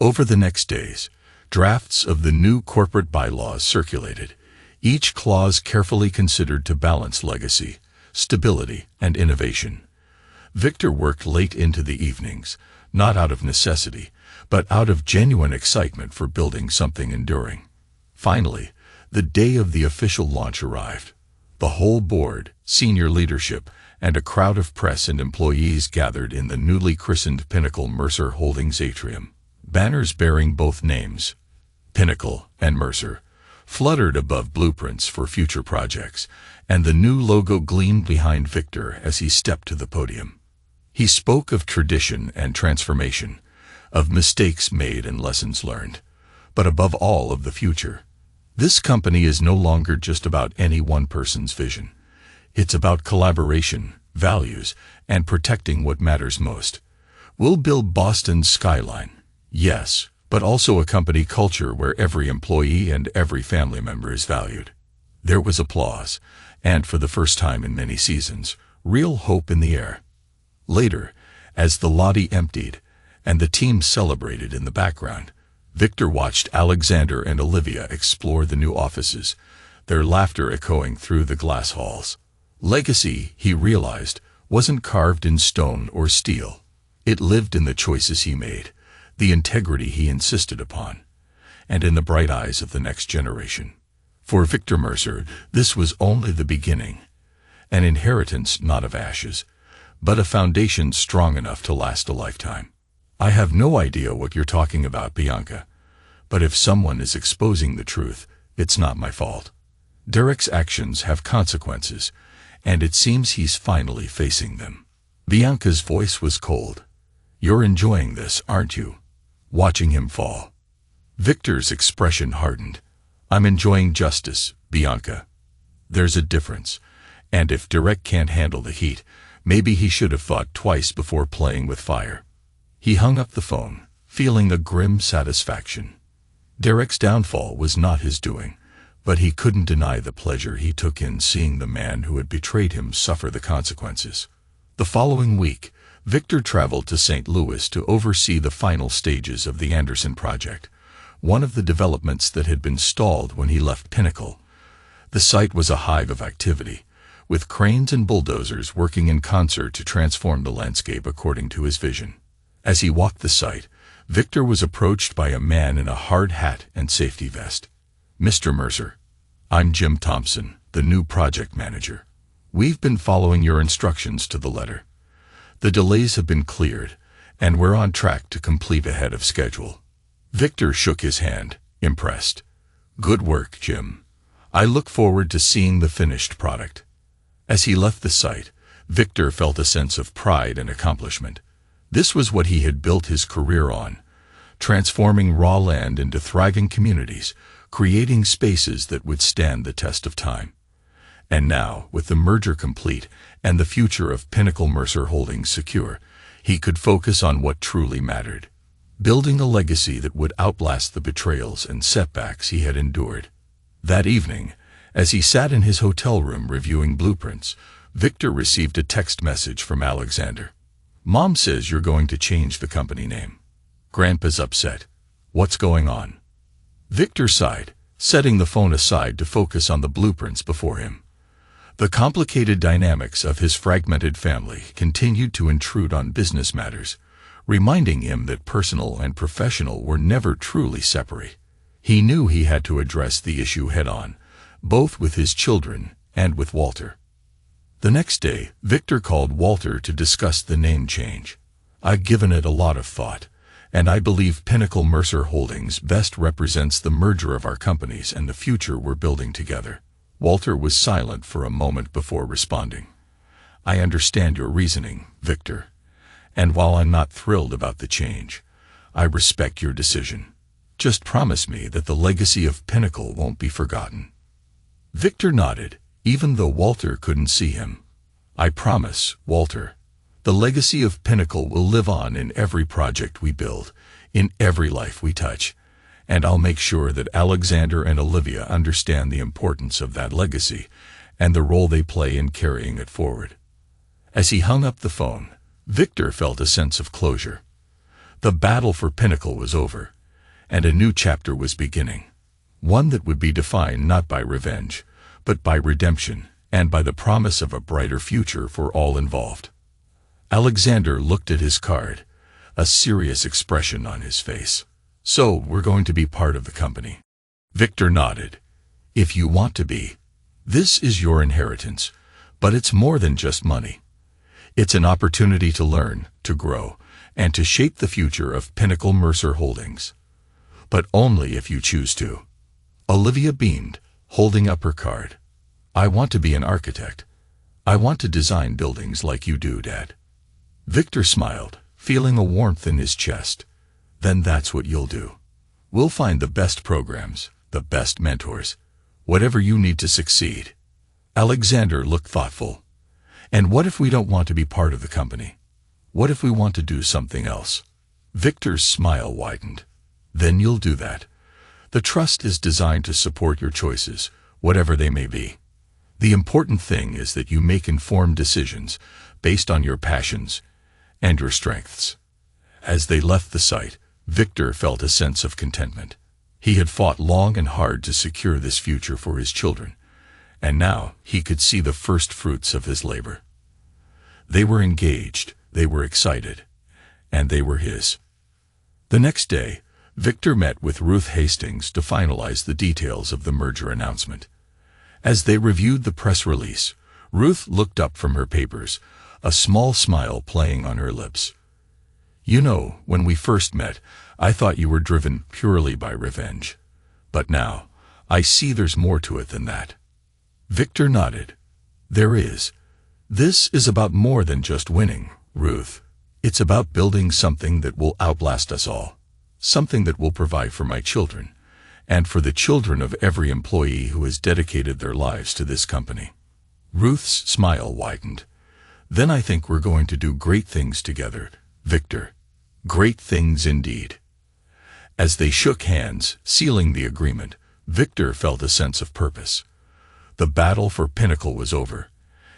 Over the next days, drafts of the new corporate bylaws circulated, each clause carefully considered to balance legacy, stability, and innovation. Victor worked late into the evenings, not out of necessity, but out of genuine excitement for building something enduring. Finally, the day of the official launch arrived. The whole board, senior leadership, and a crowd of press and employees gathered in the newly christened Pinnacle Mercer Holdings atrium. Banners bearing both names, Pinnacle and Mercer, fluttered above blueprints for future projects, and the new logo gleamed behind Victor as he stepped to the podium. He spoke of tradition and transformation, of mistakes made and lessons learned, but above all of the future. This company is no longer just about any one person's vision. It's about collaboration, values, and protecting what matters most. We'll build Boston's skyline, yes, but also a company culture where every employee and every family member is valued. There was applause, and for the first time in many seasons, real hope in the air. Later, as the lobby emptied and the team celebrated in the background, Victor watched Alexander and Olivia explore the new offices, their laughter echoing through the glass halls. Legacy, he realized, wasn't carved in stone or steel. It lived in the choices he made, the integrity he insisted upon, and in the bright eyes of the next generation. For Victor Mercer, this was only the beginning, an inheritance not of ashes, but a foundation strong enough to last a lifetime. I have no idea what you're talking about, Bianca, but if someone is exposing the truth, it's not my fault. Derek's actions have consequences, and it seems he's finally facing them. Bianca's voice was cold. You're enjoying this, aren't you? Watching him fall. Victor's expression hardened. I'm enjoying justice, Bianca. There's a difference, and if Derek can't handle the heat, maybe he should have thought twice before playing with fire. He hung up the phone, feeling a grim satisfaction. Derek's downfall was not his doing, but he couldn't deny the pleasure he took in seeing the man who had betrayed him suffer the consequences. The following week, Victor traveled to St. Louis to oversee the final stages of the Anderson project, one of the developments that had been stalled when he left Pinnacle. The site was a hive of activity, with cranes and bulldozers working in concert to transform the landscape according to his vision. As he walked the site, Victor was approached by a man in a hard hat and safety vest. Mr. Mercer, I'm Jim Thompson, the new project manager. We've been following your instructions to the letter. The delays have been cleared, and we're on track to complete ahead of schedule. Victor shook his hand, impressed. Good work, Jim. I look forward to seeing the finished product. As he left the site, Victor felt a sense of pride and accomplishment. This was what he had built his career on, transforming raw land into thriving communities, creating spaces that would stand the test of time. And now, with the merger complete and the future of Pinnacle Mercer Holdings secure, he could focus on what truly mattered, building a legacy that would outlast the betrayals and setbacks he had endured. That evening, as he sat in his hotel room reviewing blueprints, Victor received a text message from Alexander. Mom says you're going to change the company name. Grandpa's upset. What's going on? Victor sighed, setting the phone aside to focus on the blueprints before him. The complicated dynamics of his fragmented family continued to intrude on business matters, reminding him that personal and professional were never truly separate. He knew he had to address the issue head-on, both with his children and with Walter. The next day, Victor called Walter to discuss the name change. I've given it a lot of thought, and I believe Pinnacle Mercer Holdings best represents the merger of our companies and the future we're building together. Walter was silent for a moment before responding. I understand your reasoning, Victor, and while I'm not thrilled about the change, I respect your decision. Just promise me that the legacy of Pinnacle won't be forgotten. Victor nodded, even though Walter couldn't see him. I promise, Walter. The legacy of Pinnacle will live on in every project we build, in every life we touch, and I'll make sure that Alexander and Olivia understand the importance of that legacy and the role they play in carrying it forward. As he hung up the phone, Victor felt a sense of closure. The battle for Pinnacle was over, and a new chapter was beginning, one that would be defined not by revenge, but by redemption and by the promise of a brighter future for all involved. Alexander looked at his card, a serious expression on his face. So, we're going to be part of the company. Victor nodded. If you want to be. This is your inheritance, but it's more than just money. It's an opportunity to learn, to grow, and to shape the future of Pinnacle Mercer Holdings. But only if you choose to. Olivia beamed, holding up her card. I want to be an architect. I want to design buildings like you do, Dad. Victor smiled, feeling a warmth in his chest. Then that's what you'll do. We'll find the best programs, the best mentors, whatever you need to succeed. Alexander looked thoughtful. And what if we don't want to be part of the company? What if we want to do something else? Victor's smile widened. Then you'll do that. The trust is designed to support your choices, whatever they may be. The important thing is that you make informed decisions based on your passions and your strengths. As they left the site, Victor felt a sense of contentment. He had fought long and hard to secure this future for his children, and now he could see the first fruits of his labor. They were engaged, they were excited, and they were his. The next day, Victor met with Ruth Hastings to finalize the details of the merger announcement. As they reviewed the press release, Ruth looked up from her papers, a small smile playing on her lips. "You know, when we first met, I thought you were driven purely by revenge. But now, I see there's more to it than that." Victor nodded. "There is. This is about more than just winning, Ruth. It's about building something that will outlast us all. Something that will provide for my children, and for the children of every employee who has dedicated their lives to this company." Ruth's smile widened. "Then I think we're going to do great things together, Victor. Great things indeed." As they shook hands, sealing the agreement, Victor felt a sense of purpose. The battle for Pinnacle was over,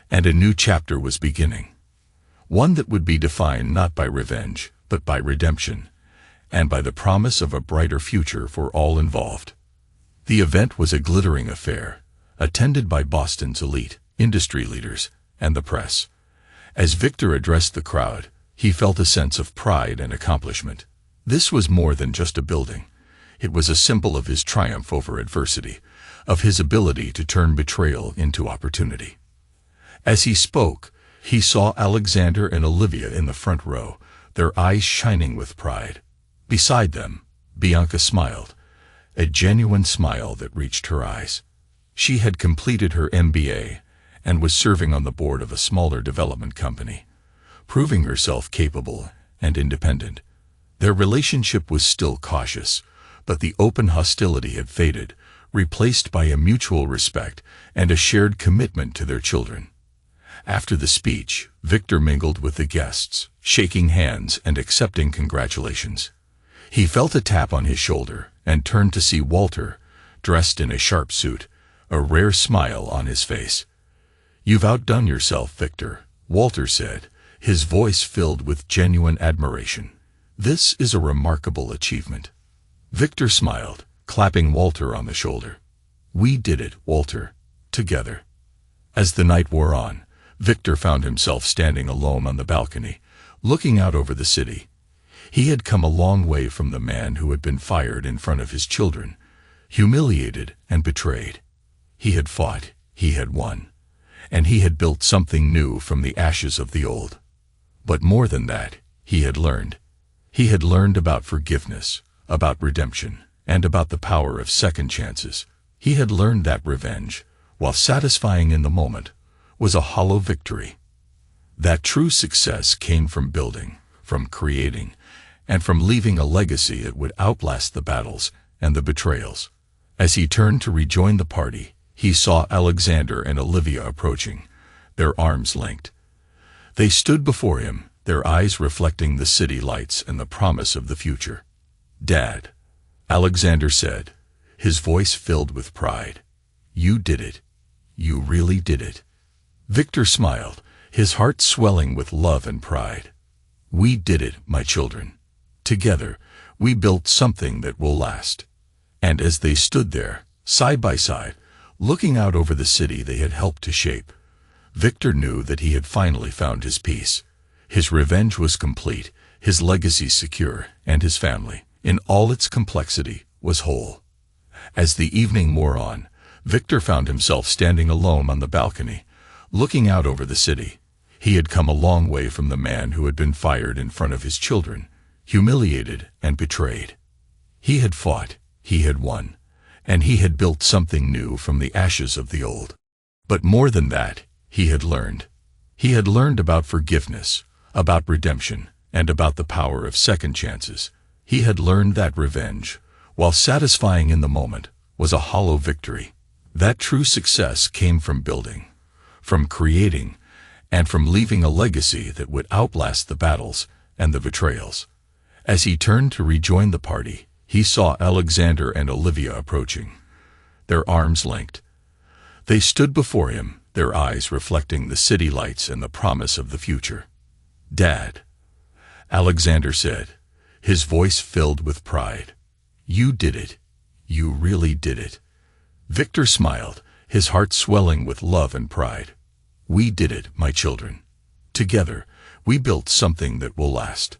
and a new chapter was beginning. One that would be defined not by revenge, but by redemption, and by the promise of a brighter future for all involved. The event was a glittering affair, attended by Boston's elite, industry leaders, and the press. As Victor addressed the crowd, he felt a sense of pride and accomplishment. This was more than just a building. It was a symbol of his triumph over adversity, of his ability to turn betrayal into opportunity. As he spoke, he saw Alexander and Olivia in the front row, their eyes shining with pride. Beside them, Bianca smiled, a genuine smile that reached her eyes. She had completed her MBA and was serving on the board of a smaller development company, proving herself capable and independent. Their relationship was still cautious, but the open hostility had faded, replaced by a mutual respect and a shared commitment to their children. After the speech, Victor mingled with the guests, shaking hands and accepting congratulations. He felt a tap on his shoulder and turned to see Walter, dressed in a sharp suit, a rare smile on his face. "You've outdone yourself, Victor," Walter said, his voice filled with genuine admiration. "This is a remarkable achievement." Victor smiled, clapping Walter on the shoulder. "We did it, Walter, together." As the night wore on, Victor found himself standing alone on the balcony, looking out over the city. He had come a long way from the man who had been fired in front of his children, humiliated and betrayed. He had fought, he had won, and he had built something new from the ashes of the old. But more than that, he had learned. He had learned about forgiveness, about redemption, and about the power of second chances. He had learned that revenge, while satisfying in the moment, was a hollow victory. That true success came from building, from creating, and from leaving a legacy that would outlast the battles and the betrayals. As he turned to rejoin the party, he saw Alexander and Olivia approaching, their arms linked. They stood before him, their eyes reflecting the city lights and the promise of the future. "Dad," Alexander said, his voice filled with pride. "You did it. You really did it." Victor smiled, his heart swelling with love and pride. "We did it, my children. Together, we built something that will last." And as they stood there, side by side, looking out over the city they had helped to shape, Victor knew that he had finally found his peace. His revenge was complete, his legacy secure, and his family, in all its complexity, was whole. As the evening wore on, Victor found himself standing alone on the balcony, looking out over the city. He had come a long way from the man who had been fired in front of his children, humiliated and betrayed. He had fought, he had won, and he had built something new from the ashes of the old. But more than that, he had learned. He had learned about forgiveness, about redemption, and about the power of second chances. He had learned that revenge, while satisfying in the moment, was a hollow victory. That true success came from building, from creating, and from leaving a legacy that would outlast the battles and the betrayals. As he turned to rejoin the party, he saw Alexander and Olivia approaching, their arms linked. They stood before him, their eyes reflecting the city lights and the promise of the future. "Dad," Alexander said, his voice filled with pride. "You did it. You really did it." Victor smiled, his heart swelling with love and pride. "We did it, my children. Together, we built something that will last.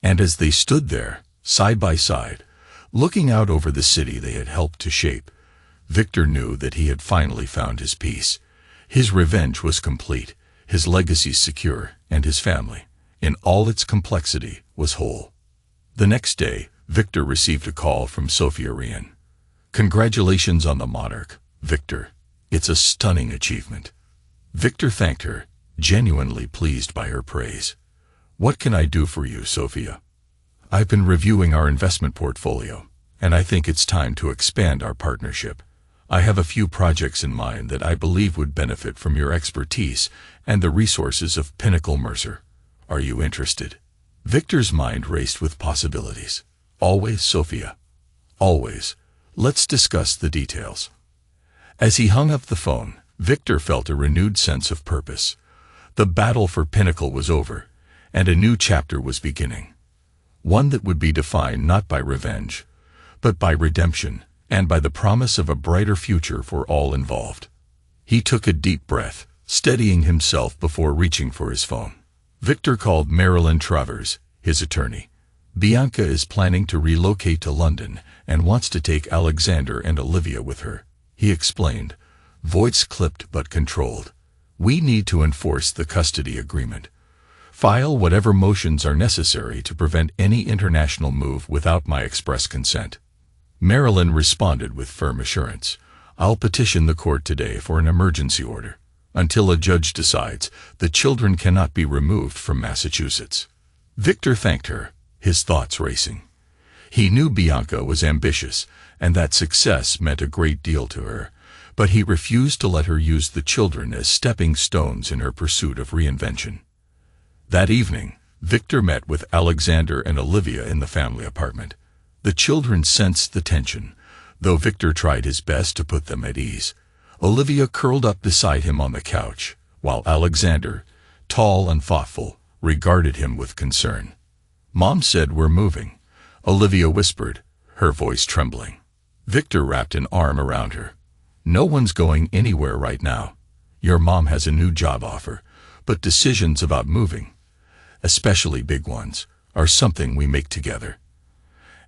And as they stood there, side by side, looking out over the city they had helped to shape, Victor knew that he had finally found his peace. His revenge was complete, his legacy secure, and his family, in all its complexity, was whole. The next day, Victor received a call from Sophia Rian. "Congratulations on the monarch, Victor. It's a stunning achievement." Victor thanked her, genuinely pleased by her praise. "What can I do for you, Sophia?" "I've been reviewing our investment portfolio, and I think it's time to expand our partnership. I have a few projects in mind that I believe would benefit from your expertise and the resources of Pinnacle Mercer. Are you interested?" Victor's mind raced with possibilities. "Always, Sophia. Always. Let's discuss the details." As he hung up the phone, Victor felt a renewed sense of purpose. The battle for Pinnacle was over, and a new chapter was beginning. One that would be defined not by revenge, but by redemption, and by the promise of a brighter future for all involved. He took a deep breath, steadying himself before reaching for his phone. Victor called Marilyn Travers, his attorney. "Bianca is planning to relocate to London and wants to take Alexander and Olivia with her," he explained, voice clipped but controlled. "We need to enforce the custody agreement. File whatever motions are necessary to prevent any international move without my express consent." Marilyn responded with firm assurance. "I'll petition the court today for an emergency order. Until a judge decides, the children cannot be removed from Massachusetts." Victor thanked her, his thoughts racing. He knew Bianca was ambitious, and that success meant a great deal to her, but he refused to let her use the children as stepping stones in her pursuit of reinvention. That evening, Victor met with Alexander and Olivia in the family apartment. The children sensed the tension, though Victor tried his best to put them at ease. Olivia curled up beside him on the couch, while Alexander, tall and thoughtful, regarded him with concern. "Mom said we're moving," Olivia whispered, her voice trembling. Victor wrapped an arm around her. "No one's going anywhere right now. Your mom has a new job offer, but decisions about moving, especially big ones, are something we make together.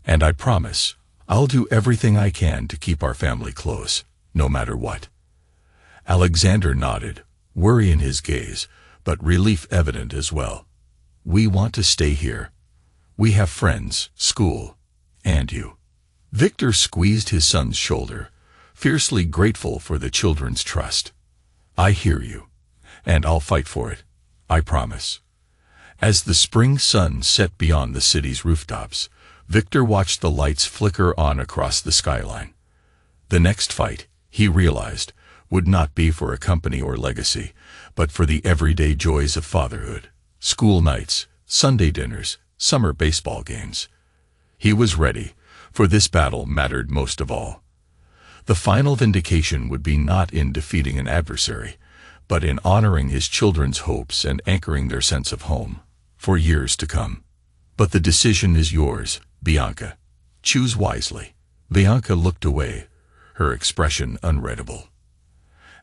And I promise, I'll do everything I can to keep our family close, no matter what." Alexander nodded, worry in his gaze, but relief evident as well. "We want to stay here. We have friends, school, and you." Victor squeezed his son's shoulder, fiercely grateful for the children's trust. "I hear you, and I'll fight for it. I promise." As the spring sun set beyond the city's rooftops, Victor watched the lights flicker on across the skyline. The next fight, he realized, would not be for a company or legacy, but for the everyday joys of fatherhood. School nights, Sunday dinners, summer baseball games. He was ready, for this battle mattered most of all. The final vindication would be not in defeating an adversary, but in honoring his children's hopes and anchoring their sense of home, for years to come. "But the decision is yours, Bianca. Choose wisely." Bianca looked away, her expression unreadable.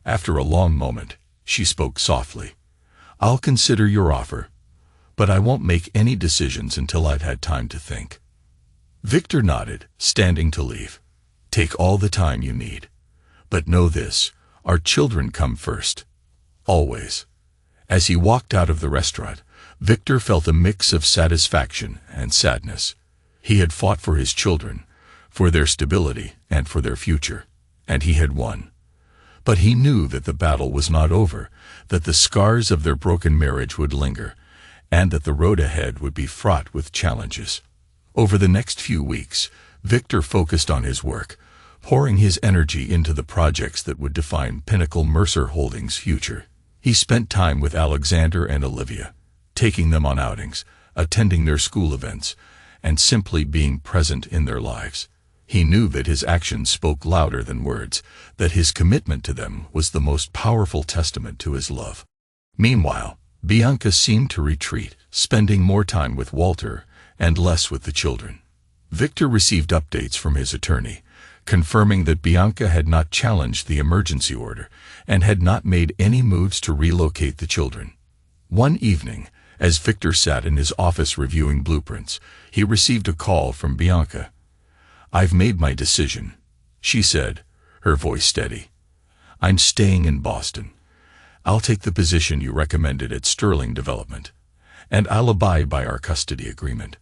After a long moment, she spoke softly. "I'll consider your offer, but I won't make any decisions until I've had time to think." Victor nodded, standing to leave. "Take all the time you need. But know this, our children come first. Always." As he walked out of the restaurant, Victor felt a mix of satisfaction and sadness. He had fought for his children, for their stability and for their future, and he had won. But he knew that the battle was not over, that the scars of their broken marriage would linger, and that the road ahead would be fraught with challenges. Over the next few weeks, Victor focused on his work, pouring his energy into the projects that would define Pinnacle Mercer Holdings' future. He spent time with Alexander and Olivia, taking them on outings, attending their school events, and simply being present in their lives. He knew that his actions spoke louder than words, that his commitment to them was the most powerful testament to his love. Meanwhile, Bianca seemed to retreat, spending more time with Walter and less with the children. Victor received updates from his attorney, confirming that Bianca had not challenged the emergency order and had not made any moves to relocate the children. One evening, as Victor sat in his office reviewing blueprints, he received a call from Bianca. "I've made my decision," she said, her voice steady. "I'm staying in Boston. I'll take the position you recommended at Sterling Development, and I'll abide by our custody agreement."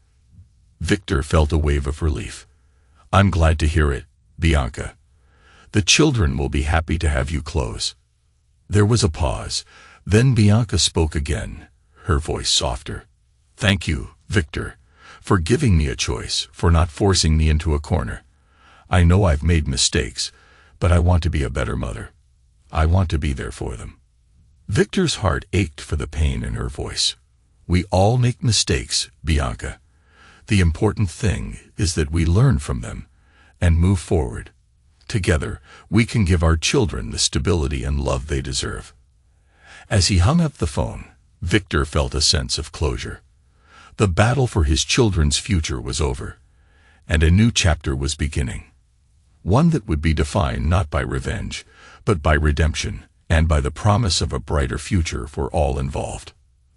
Victor felt a wave of relief. "I'm glad to hear it, Bianca. The children will be happy to have you close." There was a pause. Then Bianca spoke again, her voice softer. "Thank you, Victor, for giving me a choice, for not forcing me into a corner. I know I've made mistakes, but I want to be a better mother. I want to be there for them." Victor's heart ached for the pain in her voice. "We all make mistakes, Bianca. The important thing is that we learn from them and move forward. Together, we can give our children the stability and love they deserve." As he hung up the phone, Victor felt a sense of closure. The battle for his children's future was over, and a new chapter was beginning. One that would be defined not by revenge, but by redemption, and by the promise of a brighter future for all involved.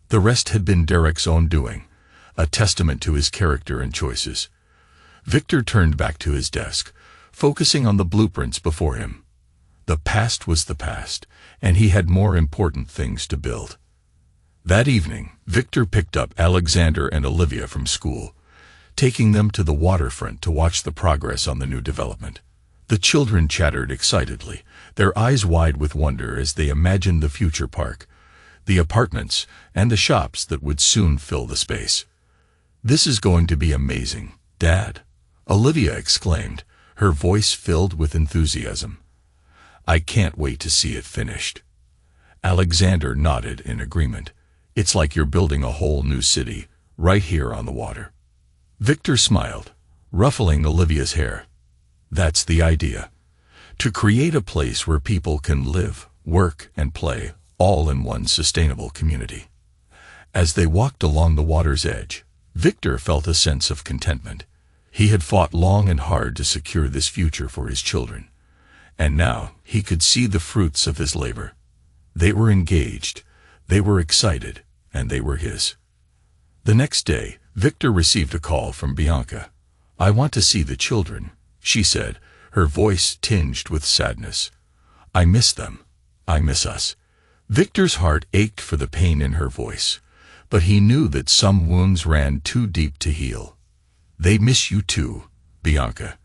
The rest had been Derek's own doing, a testament to his character and choices. Victor turned back to his desk, focusing on the blueprints before him. The past was the past, and he had more important things to build. That evening, Victor picked up Alexander and Olivia from school, taking them to the waterfront to watch the progress on the new development. The children chattered excitedly, their eyes wide with wonder as they imagined the future park, the apartments, and the shops that would soon fill the space. "This is going to be amazing, Dad," Olivia exclaimed, her voice filled with enthusiasm. "I can't wait to see it finished." Alexander nodded in agreement. "It's like you're building a whole new city, right here on the water." Victor smiled, ruffling Olivia's hair. "That's the idea. To create a place where people can live, work, and play, all in one sustainable community." As they walked along the water's edge, Victor felt a sense of contentment. He had fought long and hard to secure this future for his children, and now he could see the fruits of his labor. They were engaged, they were excited, and they were his. The next day, Victor received a call from Bianca. "I want to see the children," she said, her voice tinged with sadness. "I miss them. I miss us." Victor's heart ached for the pain in her voice, but he knew that some wounds ran too deep to heal. "They miss you too, Bianca,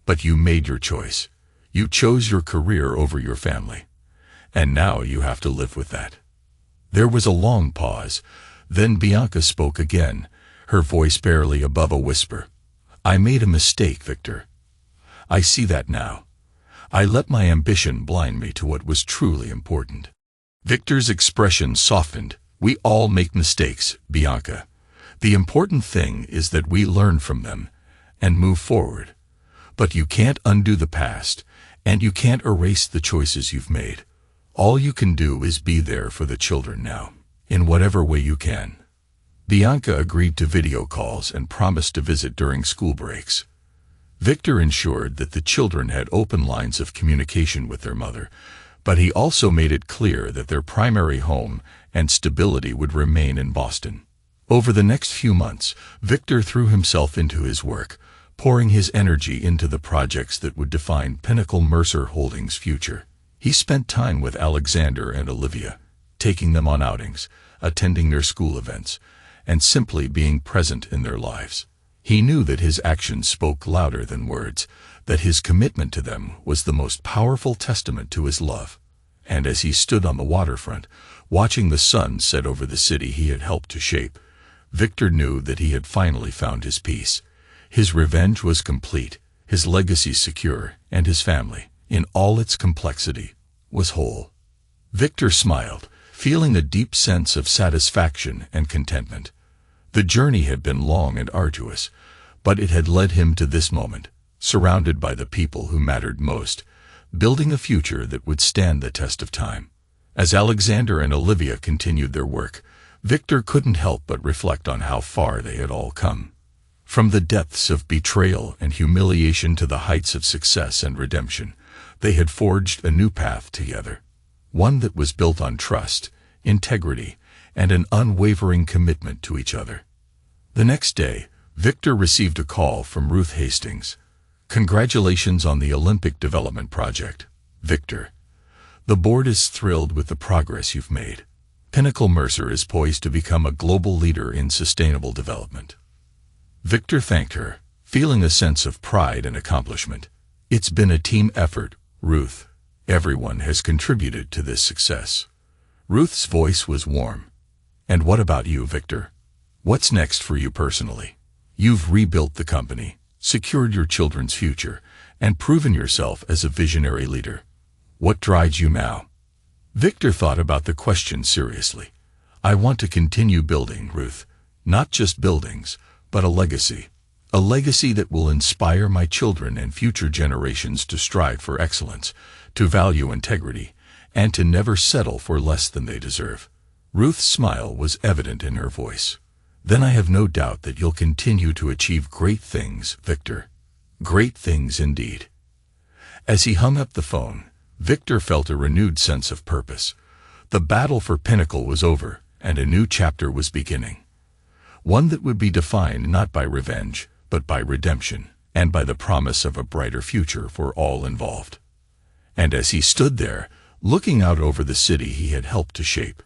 but you made your choice. You chose your career over your family, and now you have to live with that." There was a long pause. Then Bianca spoke again, her voice barely above a whisper. "I made a mistake, Victor. I see that now. I let my ambition blind me to what was truly important." Victor's expression softened. "We all make mistakes, Bianca. The important thing is that we learn from them and move forward. But you can't undo the past, and you can't erase the choices you've made. All you can do is be there for the children now, in whatever way you can." Bianca agreed to video calls and promised to visit during school breaks. Victor ensured that the children had open lines of communication with their mother, but he also made it clear that their primary home and stability would remain in Boston. Over the next few months, Victor threw himself into his work, pouring his energy into the projects that would define Pinnacle Mercer Holdings' future. He spent time with Alexander and Olivia, taking them on outings, attending their school events, and simply being present in their lives. He knew that his actions spoke louder than words, that his commitment to them was the most powerful testament to his love. And as he stood on the waterfront, watching the sun set over the city he had helped to shape, Victor knew that he had finally found his peace. His revenge was complete, his legacy secure, and his family, in all its complexity, was whole. Victor smiled, feeling a deep sense of satisfaction and contentment. The journey had been long and arduous, but it had led him to this moment, surrounded by the people who mattered most, building a future that would stand the test of time. As Alexander and Olivia continued their work, Victor couldn't help but reflect on how far they had all come. From the depths of betrayal and humiliation to the heights of success and redemption, they had forged a new path together, one that was built on trust, integrity, and an unwavering commitment to each other. The next day, Victor received a call from Ruth Hastings. "Congratulations on the Olympic Development Project, Victor. The board is thrilled with the progress you've made. Pinnacle Mercer is poised to become a global leader in sustainable development." Victor thanked her, feeling a sense of pride and accomplishment. "It's been a team effort, Ruth. Everyone has contributed to this success." Ruth's voice was warm. "And what about you, Victor? What's next for you personally? You've rebuilt the company, secured your children's future, and proven yourself as a visionary leader. What drives you now?" Victor thought about the question seriously. "I want to continue building, Ruth. Not just buildings, but a legacy. A legacy that will inspire my children and future generations to strive for excellence, to value integrity, and to never settle for less than they deserve." Ruth's smile was evident in her voice. "Then I have no doubt that you'll continue to achieve great things, Victor. Great things indeed." As he hung up the phone, Victor felt a renewed sense of purpose. The battle for Pinnacle was over, and a new chapter was beginning. One that would be defined not by revenge, but by redemption, and by the promise of a brighter future for all involved. And as he stood there, looking out over the city he had helped to shape,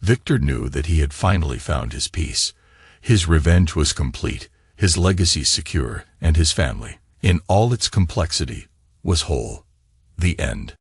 Victor knew that he had finally found his peace. His revenge was complete, his legacy secure, and his family, in all its complexity, was whole. The end.